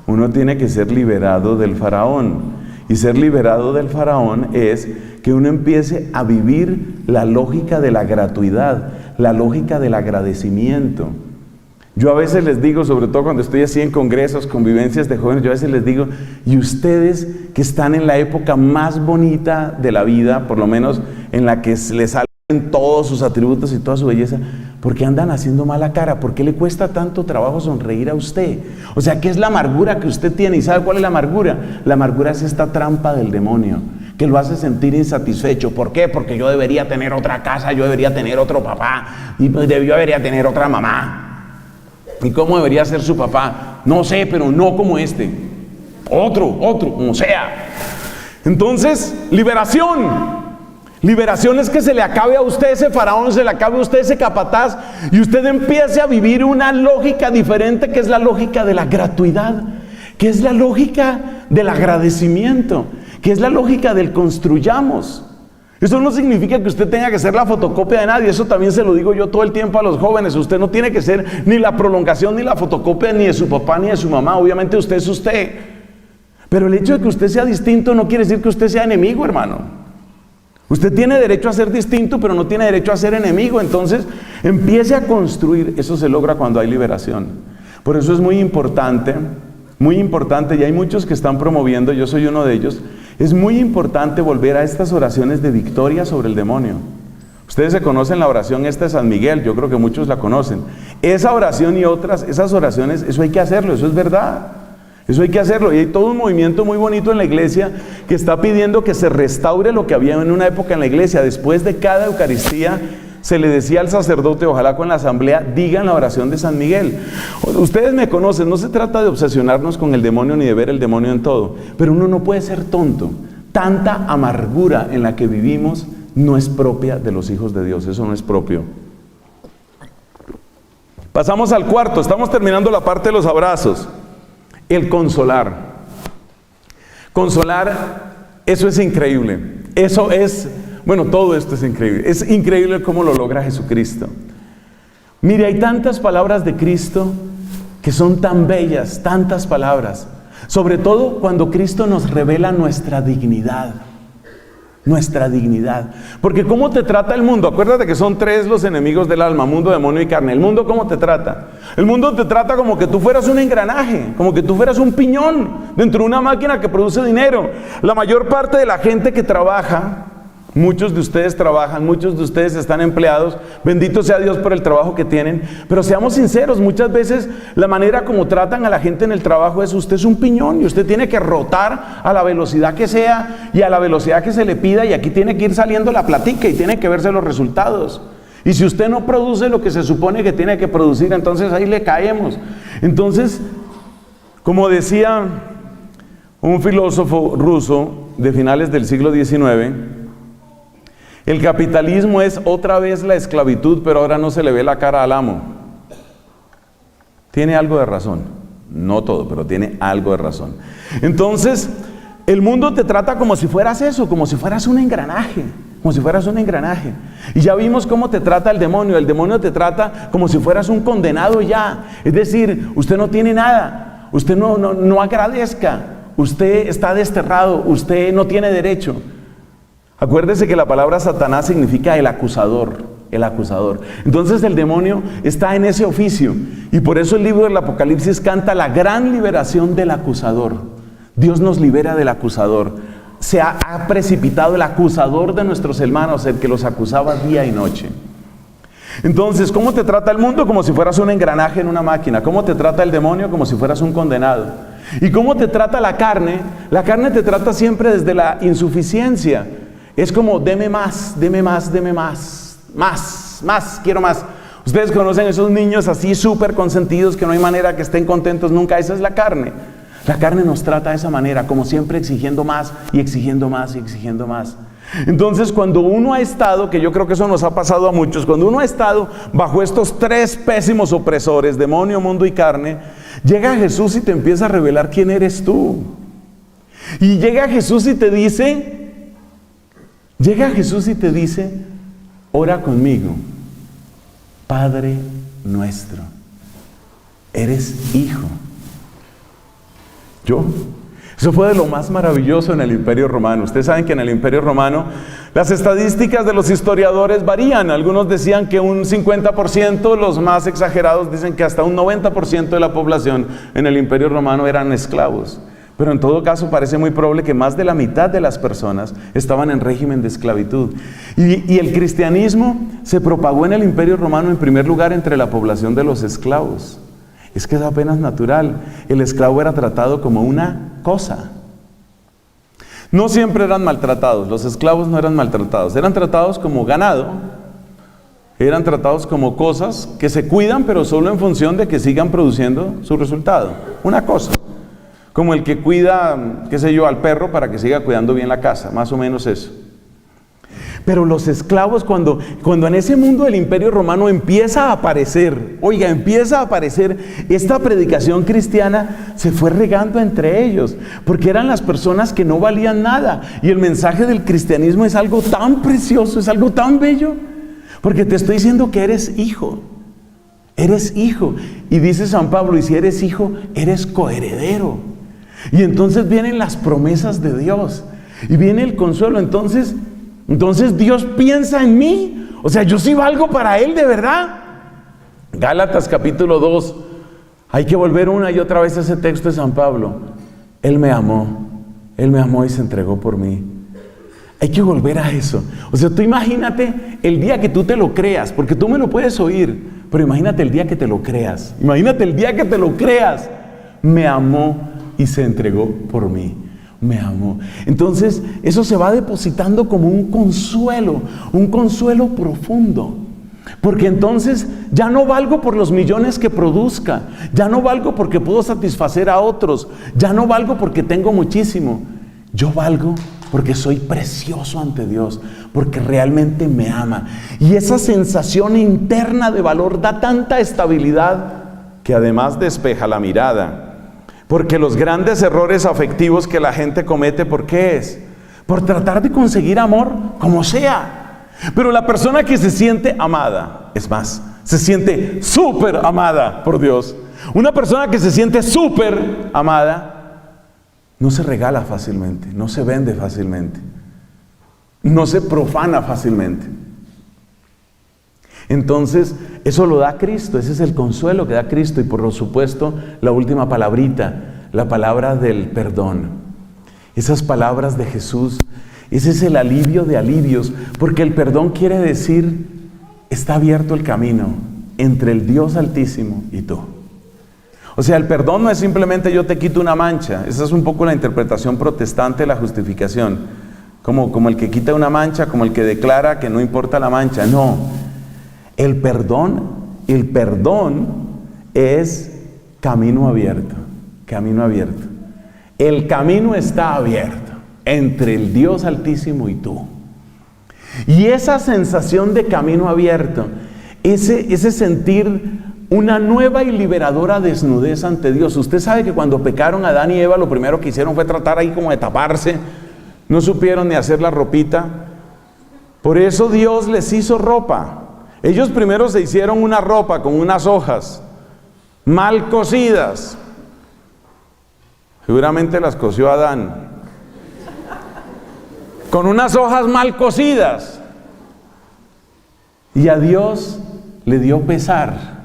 Uno tiene que ser liberado del faraón. Y ser liberado del faraón es que uno empiece a vivir la lógica de la gratuidad, la lógica del agradecimiento. Yo a veces les digo, sobre todo cuando estoy así en congresos, convivencias de jóvenes, yo a veces les digo, y ustedes que están en la época más bonita de la vida, por lo menos en la que les salen todos sus atributos y toda su belleza, ¿por qué andan haciendo mala cara? ¿Por qué le cuesta tanto trabajo sonreír a usted? O sea, ¿qué es la amargura que usted tiene? ¿Y sabe cuál es la amargura? La amargura es esta trampa del demonio, que lo hace sentir insatisfecho. ¿Por qué? Porque yo debería tener otra casa, yo debería tener otro papá, y yo debería tener otra mamá. ¿Y cómo debería ser su papá? No sé, pero no como este. Otro, como sea. Entonces, liberación. Liberación es que se le acabe a usted ese faraón, se le acabe a usted ese capataz, y usted empiece a vivir una lógica diferente, que es la lógica de la gratuidad, que es la lógica del agradecimiento, que es la lógica del construyamos. Eso no significa que usted tenga que ser la fotocopia de nadie. Eso también se lo digo yo todo el tiempo a los jóvenes. Usted no tiene que ser ni la prolongación ni la fotocopia ni de su papá ni de su mamá. Obviamente usted es usted. Pero el hecho de que usted sea distinto no quiere decir que usted sea enemigo, hermano. Usted tiene derecho a ser distinto, pero no tiene derecho a ser enemigo. Entonces empiece a construir. Eso se logra cuando hay liberación. Por eso es muy importante, y hay muchos que están promoviendo, yo soy uno de ellos. Es muy importante volver a estas oraciones de victoria sobre el demonio. Ustedes se conocen la oración esta de San Miguel, yo creo que muchos la conocen. Esa oración y otras, esas oraciones, eso hay que hacerlo, eso es verdad. Eso hay que hacerlo. Y hay todo un movimiento muy bonito en la iglesia que está pidiendo que se restaure lo que había en una época en la iglesia. Después de cada Eucaristía se le decía al sacerdote, ojalá con la asamblea, digan la oración de San Miguel. Ustedes me conocen, no se trata de obsesionarnos con el demonio ni de ver el demonio en todo, pero uno no puede ser tonto. Tanta amargura en la que vivimos no es propia de los hijos de Dios, eso no es propio. Pasamos al cuarto, estamos terminando la parte de los abrazos. El consolar. Consolar, eso es increíble. Eso es... Bueno, todo esto es increíble. Es increíble cómo lo logra Jesucristo. Mire, hay tantas palabras de Cristo que son tan bellas, tantas palabras. Sobre todo cuando Cristo nos revela nuestra dignidad. nuestra dignidad. Porque ¿cómo te trata el mundo? Acuérdate que son tres los enemigos del alma: mundo, demonio y carne. ¿El mundo cómo te trata? El mundo te trata como que tú fueras un engranaje, como que tú fueras un piñón dentro de una máquina que produce dinero. La mayor parte de la gente que trabaja, muchos de ustedes trabajan, muchos de ustedes están empleados, bendito sea Dios por el trabajo que tienen, pero seamos sinceros, muchas veces la manera como tratan a la gente en el trabajo es: usted es un piñón y usted tiene que rotar a la velocidad que sea y a la velocidad que se le pida, y aquí tiene que ir saliendo la platica y tiene que verse los resultados. Y si usted no produce lo que se supone que tiene que producir, entonces ahí le caemos. Entonces, como decía un filósofo ruso de finales del siglo XIX, el capitalismo es otra vez la esclavitud, pero ahora no se le ve la cara al amo. Tiene algo de razón. No todo, pero tiene algo de razón. Entonces, el mundo te trata como si fueras eso, como si fueras un engranaje. Como si fueras un engranaje. Y ya vimos cómo te trata el demonio. El demonio te trata como si fueras un condenado ya. Es decir, usted no tiene nada. Usted no agradezca. Usted está desterrado. Usted no tiene derecho. Acuérdese que la palabra Satanás significa el acusador, el acusador. Entonces el demonio está en ese oficio, y por eso el libro del Apocalipsis canta la gran liberación del acusador. Dios nos libera del acusador. Se ha precipitado el acusador de nuestros hermanos, el que los acusaba día y noche. Entonces, ¿cómo te trata el mundo? Como si fueras un engranaje en una máquina. ¿Cómo te trata el demonio? Como si fueras un condenado. ¿Y cómo te trata la carne? La carne te trata siempre desde la insuficiencia. Es como: deme más, deme más, deme más, más, quiero más. Ustedes conocen esos niños así súper consentidos que no hay manera que estén contentos nunca. Esa es la carne. La carne nos trata de esa manera, como siempre exigiendo más y exigiendo más y exigiendo más. Entonces, cuando uno ha estado, que yo creo que eso nos ha pasado a muchos, cuando uno ha estado bajo estos tres pésimos opresores, demonio, mundo y carne, llega Jesús y te empieza a revelar quién eres tú. Y llega Jesús y te dice... ora conmigo: Padre nuestro, eres hijo. Eso fue de lo más maravilloso en el Imperio Romano. Ustedes saben que en el Imperio Romano las estadísticas de los historiadores varían. Algunos decían que un 50%, los más exagerados dicen que hasta un 90% de la población en el Imperio Romano eran esclavos. Pero en todo caso parece muy probable que más de la mitad de las personas estaban en régimen de esclavitud. Y el cristianismo se propagó en el Imperio Romano en primer lugar entre la población de los esclavos. Es que es apenas natural. El esclavo era tratado como una cosa. No siempre eran maltratados. Los esclavos no eran maltratados. Eran tratados como ganado. Eran tratados como cosas que se cuidan, pero solo en función de que sigan produciendo su resultado. Una cosa. Como el que cuida, qué sé yo, al perro para que siga cuidando bien la casa, más o menos eso. Pero los esclavos, cuando en ese mundo del Imperio Romano empieza a aparecer, esta predicación cristiana, se fue regando entre ellos, porque eran las personas que no valían nada. Y el mensaje del cristianismo es algo tan precioso, es algo tan bello, porque te estoy diciendo que eres hijo. Eres hijo. Y dice San Pablo: y si eres hijo, eres coheredero. Y entonces vienen las promesas de Dios y viene el consuelo. Entonces Dios piensa en mí. O sea, yo sí valgo para Él de verdad. Gálatas capítulo 2. Hay que volver una y otra vez a ese texto de San Pablo. Él me amó y se entregó por mí. Hay que volver a eso. O sea, tú imagínate el día que tú te lo creas, porque tú me lo puedes oír, pero imagínate el día que te lo creas. Imagínate el día que te lo creas. Me amó y se entregó por mí. Me amó. Entonces, eso se va depositando como un consuelo profundo. Porque entonces ya no valgo por los millones que produzca, ya no valgo porque puedo satisfacer a otros, ya no valgo porque tengo muchísimo. Yo valgo porque soy precioso ante Dios, porque realmente me ama. Y esa sensación interna de valor da tanta estabilidad que además despeja la mirada. Porque los grandes errores afectivos que la gente comete, ¿por qué es? Por tratar de conseguir amor como sea. Pero la persona que se siente amada, es más, se siente súper amada por Dios. Una persona que se siente súper amada no se regala fácilmente, no se vende fácilmente. no se profana fácilmente. Entonces, eso lo da Cristo, ese es el consuelo que da Cristo. Y por supuesto, la última palabrita, la palabra del perdón. Esas palabras de Jesús, ese es el alivio de alivios, porque el perdón quiere decir, está abierto el camino entre el Dios Altísimo y tú. O sea, el perdón no es simplemente yo te quito una mancha. Esa es un poco la interpretación protestante de la justificación. Como el que quita una mancha, como el que declara que no importa la mancha. No, el perdón es camino abierto, camino abierto. El camino está abierto entre el Dios Altísimo y tú. Y esa sensación de camino abierto, ese sentir una nueva y liberadora desnudez ante Dios. Usted sabe que cuando pecaron Adán y Eva, lo primero que hicieron fue tratar ahí como de taparse. No supieron ni hacer la ropita. Por eso Dios les hizo ropa. Ellos primero se hicieron una ropa con unas hojas mal cosidas. Seguramente las cosió Adán. Con unas hojas mal cosidas. Y a Dios le dio pesar.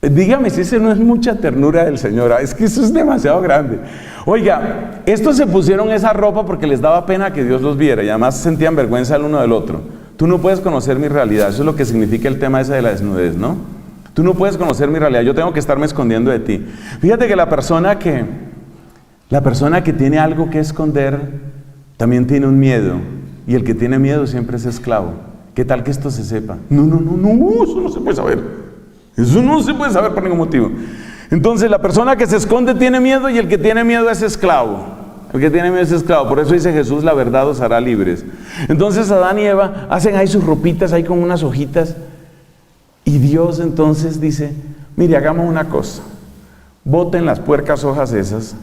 Dígame si ese no es mucha ternura del Señor. Es que eso es demasiado grande. Oiga, estos se pusieron esa ropa porque les daba pena que Dios los viera y además sentían vergüenza el uno del otro. Tú no puedes conocer mi realidad. Eso es lo que significa el tema ese de la desnudez, ¿no? Tú no puedes conocer mi realidad. Yo tengo que estarme escondiendo de ti. Fíjate que la persona que tiene algo que esconder también tiene un miedo. Y el que tiene miedo siempre es esclavo. ¿Qué tal que esto se sepa? No, eso no se puede saber. Eso no se puede saber por ningún motivo. Entonces la persona que se esconde tiene miedo y el que tiene miedo es esclavo. El que tiene miedo es esclavo. Por eso dice Jesús, la verdad os hará libres. Entonces Adán y Eva hacen ahí sus ropitas ahí con unas hojitas. Y Dios entonces dice, mire, hagamos una cosa. Boten las puercas hojas esas.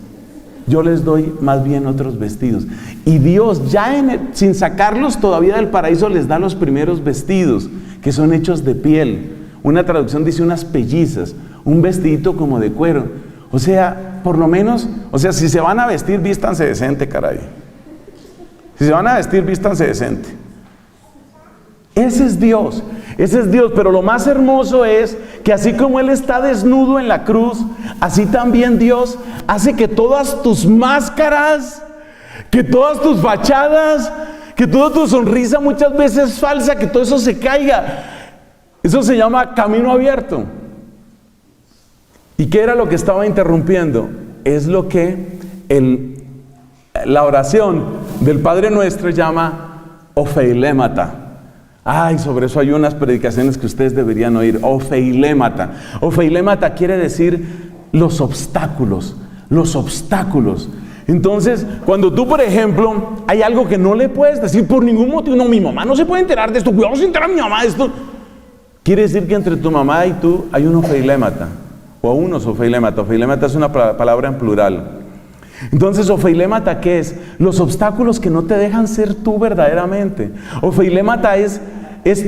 Yo les doy más bien otros vestidos. Y Dios ya sin sacarlos todavía del paraíso les da los primeros vestidos, que son hechos de piel. Una traducción dice unas pellizas, un vestidito como de cuero. O sea, por lo menos, si se van a vestir, vístanse decente, caray. Si se van a vestir, vístanse decente. Ese es Dios, pero lo más hermoso es que así como Él está desnudo en la cruz, así también Dios hace que todas tus máscaras, que todas tus fachadas, que toda tu sonrisa muchas veces falsa, que todo eso se caiga. Eso se llama camino abierto. ¿Y qué era lo que estaba interrumpiendo? Es lo que la oración del Padre Nuestro llama ofeilémata. Ay, sobre eso hay unas predicaciones que ustedes deberían oír. Ofeilémata. Ofeilémata quiere decir los obstáculos. Los obstáculos. Entonces, cuando tú, por ejemplo, hay algo que no le puedes decir por ningún motivo. No, mi mamá no se puede enterar de esto. Vamos a enterar a mi mamá de esto. Quiere decir que entre tu mamá y tú hay un ofeilémata, o unos ofeilémata. Ofeilémata es una palabra en plural. Entonces, ofeilémata, ¿qué es? Los obstáculos que no te dejan ser tú verdaderamente. Ofeilémata es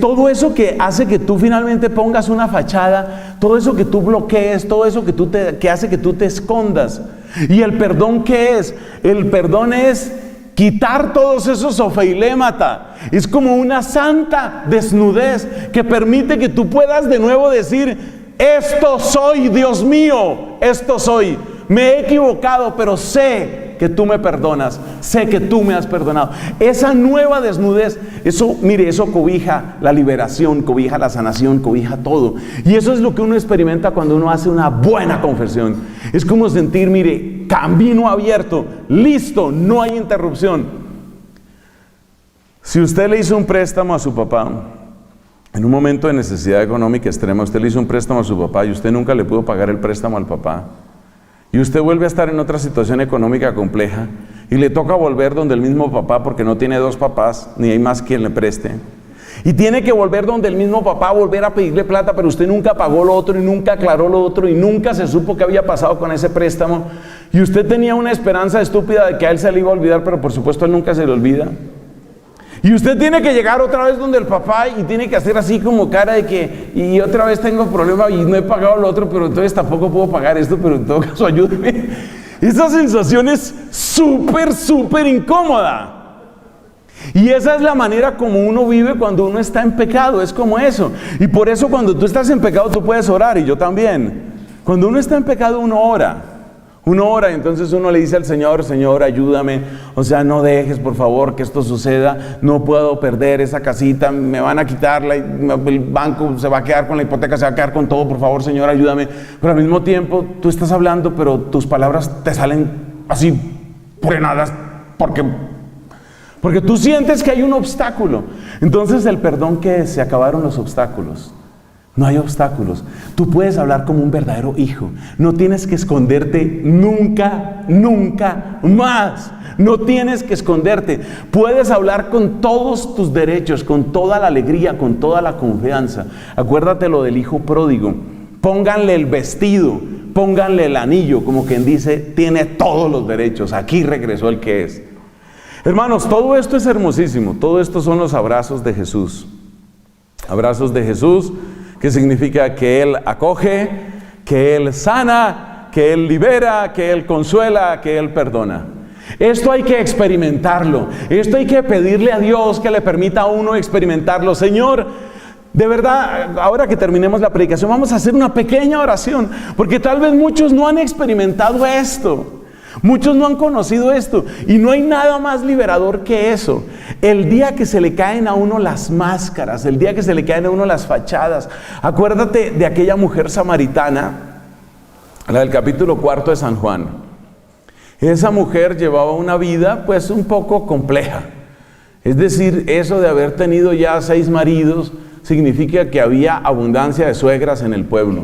todo eso que hace que tú finalmente pongas una fachada, todo eso que tú bloquees, todo eso que hace que tú te escondas. ¿Y el perdón qué es? El perdón es quitar todos esos ofeilémata. Es como una santa desnudez que permite que tú puedas de nuevo decir, esto soy, Dios mío, esto soy. Me he equivocado, pero sé que tú me perdonas, sé que tú me has perdonado. Esa nueva desnudez, eso cobija la liberación, cobija la sanación, cobija todo. Y eso es lo que uno experimenta cuando uno hace una buena confesión. Es como sentir, mire, camino abierto, listo, no hay interrupción. Si usted le hizo un préstamo a su papá, en un momento de necesidad económica extrema, usted le hizo un préstamo a su papá y usted nunca le pudo pagar el préstamo al papá, y usted vuelve a estar en otra situación económica compleja y le toca volver donde el mismo papá porque no tiene dos papás, ni hay más quien le preste. Y tiene que volver donde el mismo papá, volver a pedirle plata, pero usted nunca pagó lo otro y nunca aclaró lo otro y nunca se supo qué había pasado con ese préstamo. Y usted tenía una esperanza estúpida de que a él se le iba a olvidar, pero por supuesto a él nunca se le olvida. Y usted tiene que llegar otra vez donde el papá y tiene que hacer así como cara de que, y otra vez tengo problema y no he pagado lo otro, pero entonces tampoco puedo pagar esto, pero en todo caso ayúdeme. Esa sensación es súper incómoda. Y esa es la manera como uno vive cuando uno está en pecado, es como eso. Y por eso cuando tú estás en pecado tú puedes orar, y yo también. Cuando uno está en pecado uno ora. Uno ora y entonces uno le dice al Señor, Señor, ayúdame, o sea, no dejes por favor que esto suceda, no puedo perder esa casita, me van a quitarla, el banco se va a quedar con la hipoteca, se va a quedar con todo, por favor, Señor, ayúdame. Pero al mismo tiempo tú estás hablando, pero tus palabras te salen así frenadas, porque tú sientes que hay un obstáculo. Entonces el perdón, ¿qué es? Se acabaron los obstáculos. No hay obstáculos. Tú puedes hablar como un verdadero hijo. No tienes que esconderte nunca, nunca más. No tienes que esconderte. Puedes hablar con todos tus derechos, con toda la alegría, con toda la confianza. Acuérdate lo del hijo pródigo. Pónganle el vestido, pónganle el anillo, como quien dice, tiene todos los derechos. Aquí regresó el que es. Hermanos, todo esto es hermosísimo. Todo esto son los abrazos de Jesús. Abrazos de Jesús, que significa que Él acoge, que Él sana, que Él libera, que Él consuela, que Él perdona. Esto hay que experimentarlo. Esto hay que pedirle a Dios que le permita a uno experimentarlo. Señor, de verdad, ahora que terminemos la predicación, vamos a hacer una pequeña oración, porque tal vez muchos no han experimentado esto. Muchos no han conocido esto y no hay nada más liberador que eso. El día que se le caen a uno las máscaras, el día que se le caen a uno las fachadas. Acuérdate de aquella mujer samaritana, la del capítulo 4 de San Juan. Esa mujer llevaba una vida pues un poco compleja. Es decir, eso de haber tenido ya 6 maridos significa que había abundancia de suegras en el pueblo.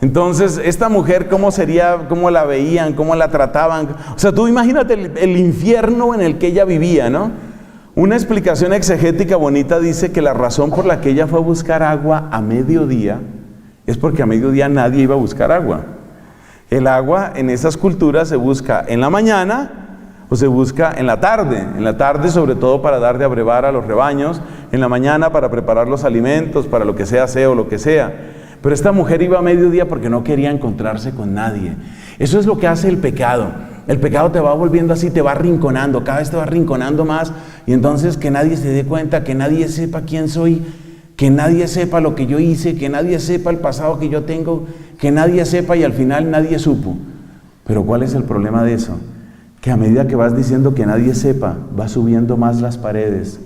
Entonces, esta mujer, ¿cómo sería? ¿Cómo la veían? ¿Cómo la trataban? O sea, tú imagínate el infierno en el que ella vivía, ¿no? Una explicación exegética bonita dice que la razón por la que ella fue a buscar agua a mediodía es porque a mediodía nadie iba a buscar agua. El agua en esas culturas se busca en la mañana o se busca en la tarde sobre todo para dar de abrevar a los rebaños, en la mañana para preparar los alimentos, para lo que sea aseo, lo que sea. Pero esta mujer iba a mediodía porque no quería encontrarse con nadie. Eso es lo que hace el pecado. El pecado te va volviendo así, te va arrinconando, cada vez te va arrinconando más. Y entonces que nadie se dé cuenta, que nadie sepa quién soy, que nadie sepa lo que yo hice, que nadie sepa el pasado que yo tengo, que nadie sepa y al final nadie supo. Pero ¿cuál es el problema de eso? Que a medida que vas diciendo que nadie sepa, vas subiendo más las paredes.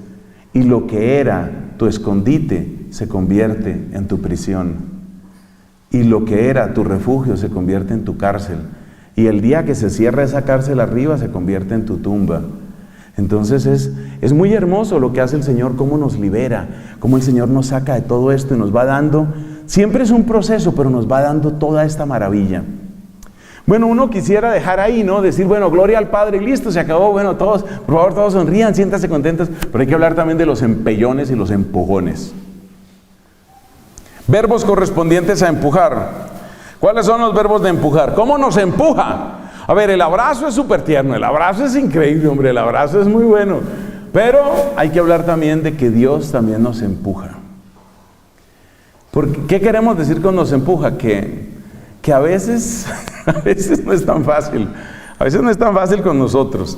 Y lo que era tu escondite se convierte en tu prisión. Y lo que era tu refugio se convierte en tu cárcel. Y el día que se cierra esa cárcel arriba se convierte en tu tumba. Entonces es muy hermoso lo que hace el Señor, cómo nos libera, cómo el Señor nos saca de todo esto y nos va dando. Siempre es un proceso, pero nos va dando toda esta maravilla. Bueno, uno quisiera dejar ahí, ¿no? Decir, bueno, gloria al Padre, listo, se acabó. Bueno, todos, por favor, todos sonrían, siéntanse contentos. Pero hay que hablar también de los empellones y los empujones. Verbos correspondientes a empujar. ¿Cuáles son los verbos de empujar? ¿Cómo nos empuja? A ver, el abrazo es súper tierno, el abrazo es increíble, hombre, el abrazo es muy bueno. Pero hay que hablar también de que Dios también nos empuja. ¿Qué queremos decir con nos empuja? Que a veces no es tan fácil. A veces no es tan fácil con nosotros.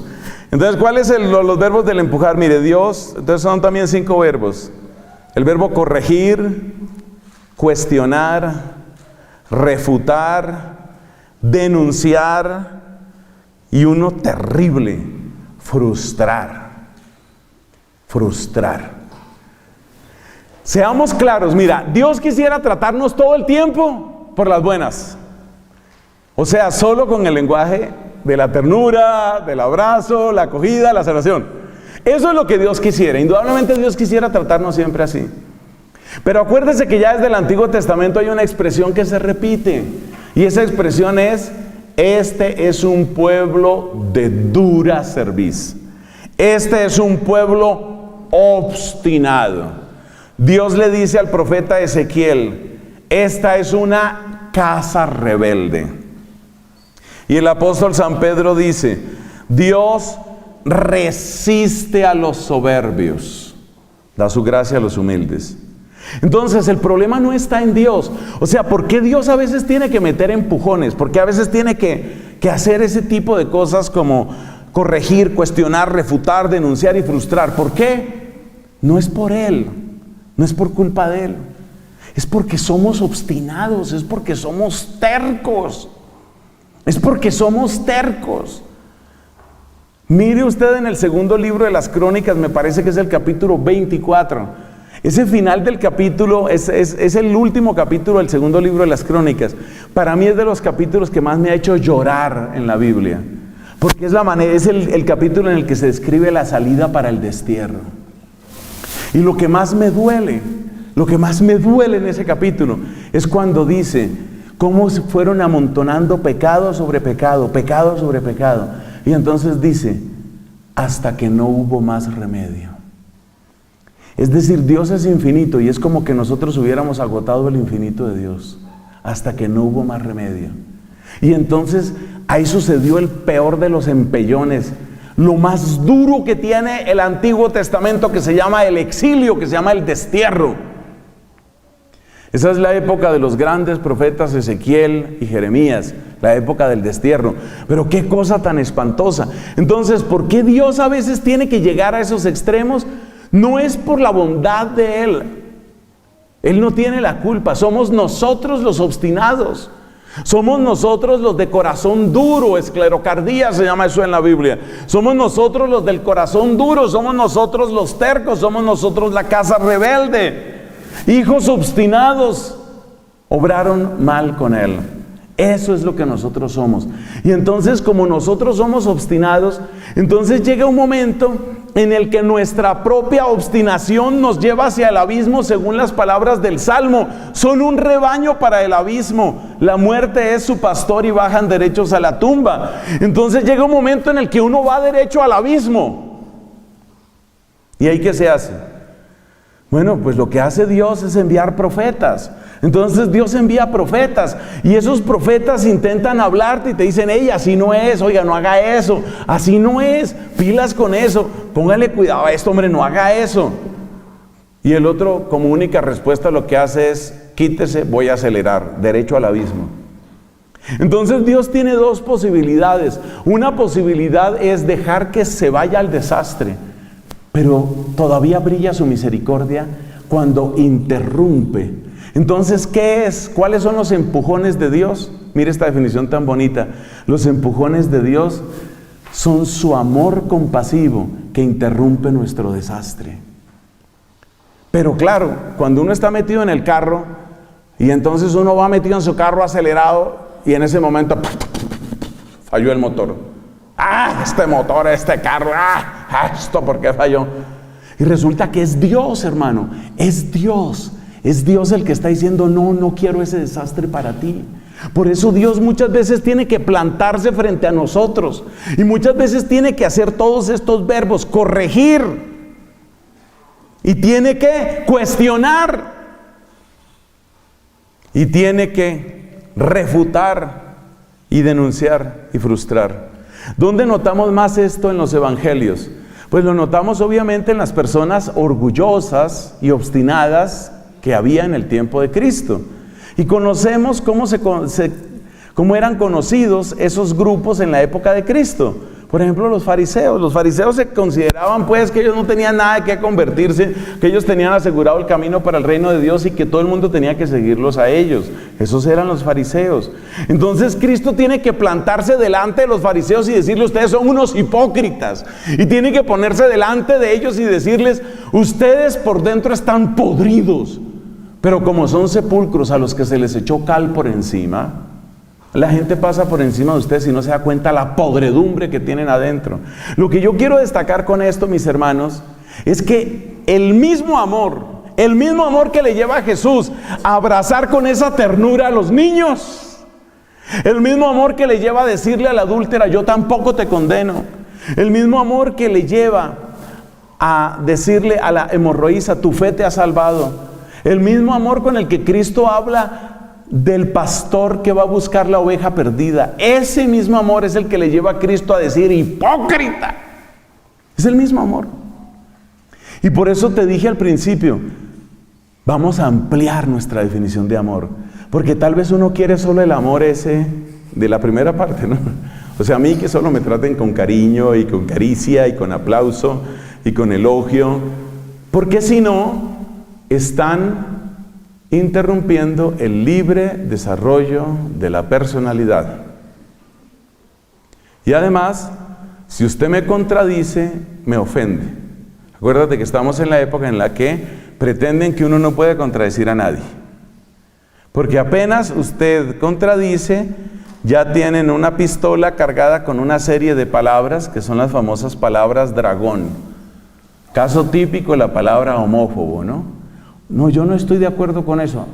Entonces, ¿cuáles son los verbos del empujar? Mire, Dios, entonces son también 5 verbos. El verbo corregir, cuestionar, refutar, denunciar y uno terrible, frustrar. Frustrar. Seamos claros, mira, Dios quisiera tratarnos todo el tiempo por las buenas. O sea, solo con el lenguaje de la ternura, del abrazo, la acogida, la sanación. Eso es lo que Dios quisiera. Indudablemente Dios quisiera tratarnos siempre así. Pero acuérdese que ya desde el Antiguo Testamento hay una expresión que se repite. Y esa expresión es, este es un pueblo de dura cerviz. Este es un pueblo obstinado. Dios le dice al profeta Ezequiel, esta es una casa rebelde. Y el apóstol San Pedro dice, Dios resiste a los soberbios, da su gracia a los humildes. Entonces el problema no está en Dios. O sea, ¿por qué Dios a veces tiene que meter empujones? ¿Por qué a veces tiene que hacer ese tipo de cosas como corregir, cuestionar, refutar, denunciar y frustrar. ¿Por qué? No es por Él, no es por culpa de Él. Es porque somos obstinados, es porque somos tercos. Es porque somos tercos. Mire usted en el segundo libro de las Crónicas, me parece que es el capítulo 24. Ese final del capítulo es el último capítulo del segundo libro de las Crónicas. Para mí es de los capítulos que más me ha hecho llorar en la Biblia. Porque es el capítulo en el que se describe la salida para el destierro. Y lo que más me duele en ese capítulo es cuando dice cómo se fueron amontonando pecado sobre pecado, pecado sobre pecado. Y entonces dice, hasta que no hubo más remedio. Es decir, Dios es infinito y es como que nosotros hubiéramos agotado el infinito de Dios, hasta que no hubo más remedio. Y entonces ahí sucedió el peor de los empellones, lo más duro que tiene el Antiguo Testamento, que se llama el exilio, que se llama el destierro. Esa es la época de los grandes profetas Ezequiel y Jeremías, la época del destierro. Pero qué cosa tan espantosa. Entonces, ¿por qué Dios a veces tiene que llegar a esos extremos? No es por la bondad de Él. Él no tiene la culpa. Somos nosotros los obstinados. Somos nosotros los de corazón duro, esclerocardía se llama eso en la Biblia. Somos nosotros los del corazón duro, somos nosotros los tercos, somos nosotros la casa rebelde. Hijos obstinados obraron mal con Él. Eso es lo que nosotros somos. Y entonces, como nosotros somos obstinados, entonces llega un momento en el que nuestra propia obstinación nos lleva hacia el abismo, según las palabras del Salmo. Son un rebaño para el abismo. La muerte es su pastor y bajan derechos a la tumba. Entonces llega un momento en el que uno va derecho al abismo. ¿Y ahí qué se hace? Bueno, pues lo que hace Dios es enviar profetas. Entonces Dios envía profetas y esos profetas intentan hablarte y te dicen, hey, así no es, oiga, no haga eso, así no es, pilas con eso, póngale cuidado a esto, hombre, no haga eso. Y el otro, como única respuesta, lo que hace es, quítese, voy a acelerar, derecho al abismo. Entonces Dios tiene dos posibilidades. Una posibilidad es dejar que se vaya al desastre, pero todavía brilla su misericordia cuando interrumpe. Entonces, ¿qué es? ¿Cuáles son los empujones de Dios? Mire esta definición tan bonita. Los empujones de Dios son su amor compasivo que interrumpe nuestro desastre. Pero claro, cuando uno está metido en el carro y entonces uno va metido en su carro acelerado y en ese momento falló el motor. Este motor, este carro, esto, ¿por qué falló? Y resulta que es Dios, hermano, es Dios. Es Dios el que está diciendo, no quiero ese desastre para ti. Por eso Dios muchas veces tiene que plantarse frente a nosotros. Y muchas veces tiene que hacer todos estos verbos, corregir. Y tiene que cuestionar. Y tiene que refutar y denunciar y frustrar. ¿Dónde notamos más esto en los evangelios? Pues lo notamos obviamente en las personas orgullosas y obstinadas que había en el tiempo de Cristo. Y conocemos cómo eran conocidos esos grupos en la época de Cristo. Por ejemplo, los fariseos. Los fariseos se consideraban pues que ellos no tenían nada que convertirse, que ellos tenían asegurado el camino para el reino de Dios y que todo el mundo tenía que seguirlos a ellos. Esos eran los fariseos. Entonces Cristo tiene que plantarse delante de los fariseos y decirle, ustedes son unos hipócritas. Y tiene que ponerse delante de ellos y decirles, ustedes por dentro están podridos. Pero como son sepulcros a los que se les echó cal por encima, la gente pasa por encima de ustedes y no se da cuenta la podredumbre que tienen adentro. Lo que yo quiero destacar con esto, mis hermanos, es que el mismo amor que le lleva a Jesús a abrazar con esa ternura a los niños, el mismo amor que le lleva a decirle a la adúltera, yo tampoco te condeno, el mismo amor que le lleva a decirle a la hemorroísa, tu fe te ha salvado, el mismo amor con el que Cristo habla del pastor que va a buscar la oveja perdida, ese mismo amor es el que le lleva a Cristo a decir hipócrita. Es el mismo amor. Y por eso te dije al principio, vamos a ampliar nuestra definición de amor, porque tal vez uno quiere solo el amor ese de la primera parte, ¿no? O sea, a mí que solo me traten con cariño y con caricia y con aplauso y con elogio, porque si no, están interrumpiendo el libre desarrollo de la personalidad. Y además, si usted me contradice, me ofende. Acuérdate que estamos en la época en la que pretenden que uno no puede contradecir a nadie. Porque apenas usted contradice, ya tienen una pistola cargada con una serie de palabras que son las famosas palabras dragón. Caso típico, la palabra homófobo, ¿no? No, yo no estoy de acuerdo con eso.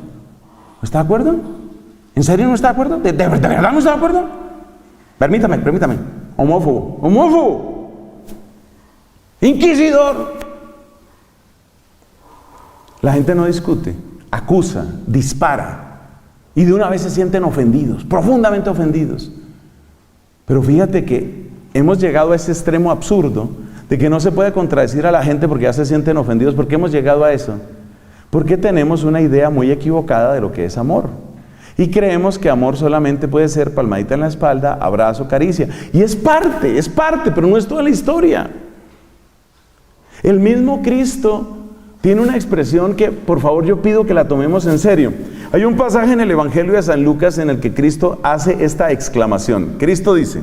¿Está de acuerdo? ¿En serio no está de acuerdo? ¿De verdad no está de acuerdo? Permítame. Homófobo. ¡Homófobo! ¡Inquisidor! La gente no discute, acusa, dispara. Y de una vez se sienten ofendidos, profundamente ofendidos. Pero fíjate que hemos llegado a ese extremo absurdo de que no se puede contradecir a la gente porque ya se sienten ofendidos. ¿Por qué hemos llegado a eso? Porque tenemos una idea muy equivocada de lo que es amor. Y creemos que amor solamente puede ser palmadita en la espalda, abrazo, caricia. Y es parte, pero no es toda la historia. El mismo Cristo tiene una expresión que, por favor, yo pido que la tomemos en serio. Hay un pasaje en el Evangelio de San Lucas en el que Cristo hace esta exclamación. Cristo dice: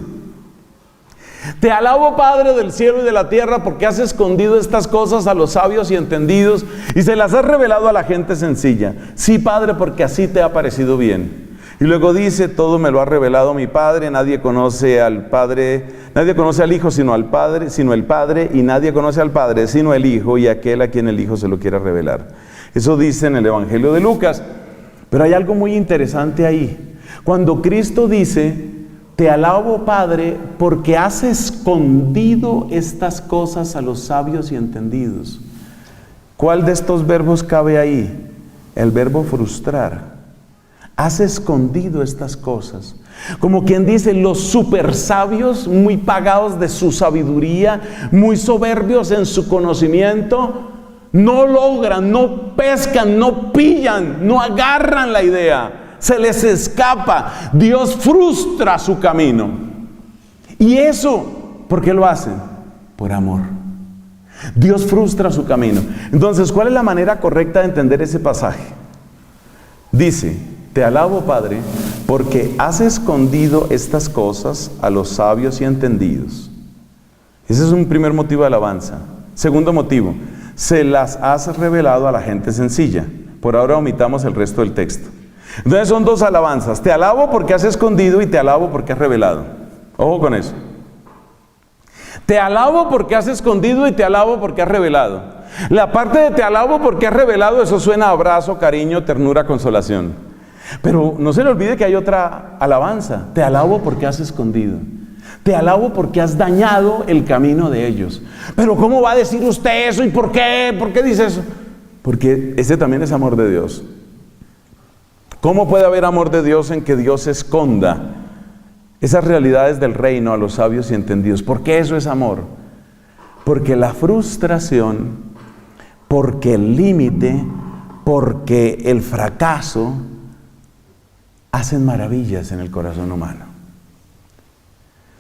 Te alabo, Padre del cielo y de la tierra, porque has escondido estas cosas a los sabios y entendidos y se las has revelado a la gente sencilla. Sí, Padre, porque así te ha parecido bien. Y luego dice: todo me lo ha revelado mi Padre, nadie conoce al Hijo sino el Padre, y nadie conoce al Padre sino el Hijo y aquel a quien el Hijo se lo quiera revelar. Eso dice en el Evangelio de Lucas. Pero hay algo muy interesante ahí. Cuando Cristo dice: Te alabo, Padre, porque has escondido estas cosas a los sabios y entendidos. ¿Cuál de estos verbos cabe ahí? El verbo frustrar. Has escondido estas cosas. Como quien dice, los super sabios, muy pagados de su sabiduría, muy soberbios en su conocimiento, no logran, no pescan, no pillan, no agarran la idea. Se les escapa. Dios frustra su camino. ¿Y eso por qué lo hacen? Por amor. Dios frustra su camino. Entonces, ¿cuál es la manera correcta de entender ese pasaje? Dice: Te alabo, Padre, porque has escondido estas cosas a los sabios y entendidos. Ese es un primer motivo de alabanza. Segundo motivo: se las has revelado a la gente sencilla. Por ahora omitamos el resto del texto. Entonces son dos alabanzas: te alabo porque has escondido y te alabo porque has revelado. Ojo con eso. Te alabo porque has escondido y te alabo porque has revelado. La parte de te alabo porque has revelado, eso suena a abrazo, cariño, ternura, consolación. Pero no se le olvide que hay otra alabanza: te alabo porque has escondido. Te alabo porque has dañado el camino de ellos. Pero ¿cómo va a decir usted eso? ¿Y por qué? ¿Por qué dice eso? Porque ese también es amor de Dios. ¿Cómo puede haber amor de Dios en que Dios esconda esas realidades del reino a los sabios y entendidos? ¿Por qué eso es amor? Porque la frustración, porque el límite, porque el fracaso hacen maravillas en el corazón humano.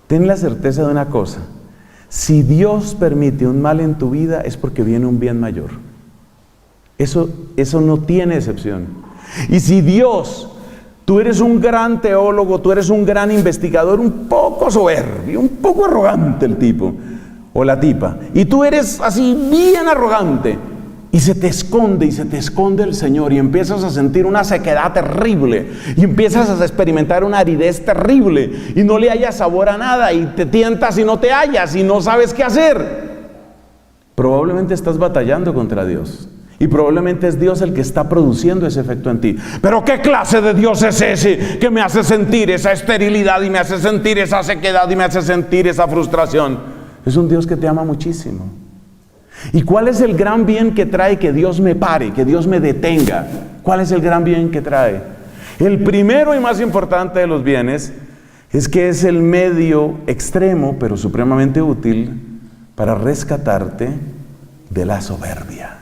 Ten la certeza de una cosa: si Dios permite un mal en tu vida es porque viene un bien mayor. Eso no tiene excepción. Y si Dios, tú eres un gran teólogo, tú eres un gran investigador, un poco soberbio, un poco arrogante el tipo o la tipa, y tú eres así bien arrogante, y se te esconde el Señor, y empiezas a sentir una sequedad terrible, y empiezas a experimentar una aridez terrible, y no le hallas sabor a nada, y te tientas y no te hallas, y no sabes qué hacer. Probablemente estás batallando contra Dios. Y probablemente es Dios el que está produciendo ese efecto en ti. Pero ¿qué clase de Dios es ese que me hace sentir esa esterilidad y me hace sentir esa sequedad y me hace sentir esa frustración? Es un Dios que te ama muchísimo. ¿Y cuál es el gran bien que trae que Dios me pare, que Dios me detenga? ¿Cuál es el gran bien que trae? El primero y más importante de los bienes es que es el medio extremo, pero supremamente útil, para rescatarte de la soberbia.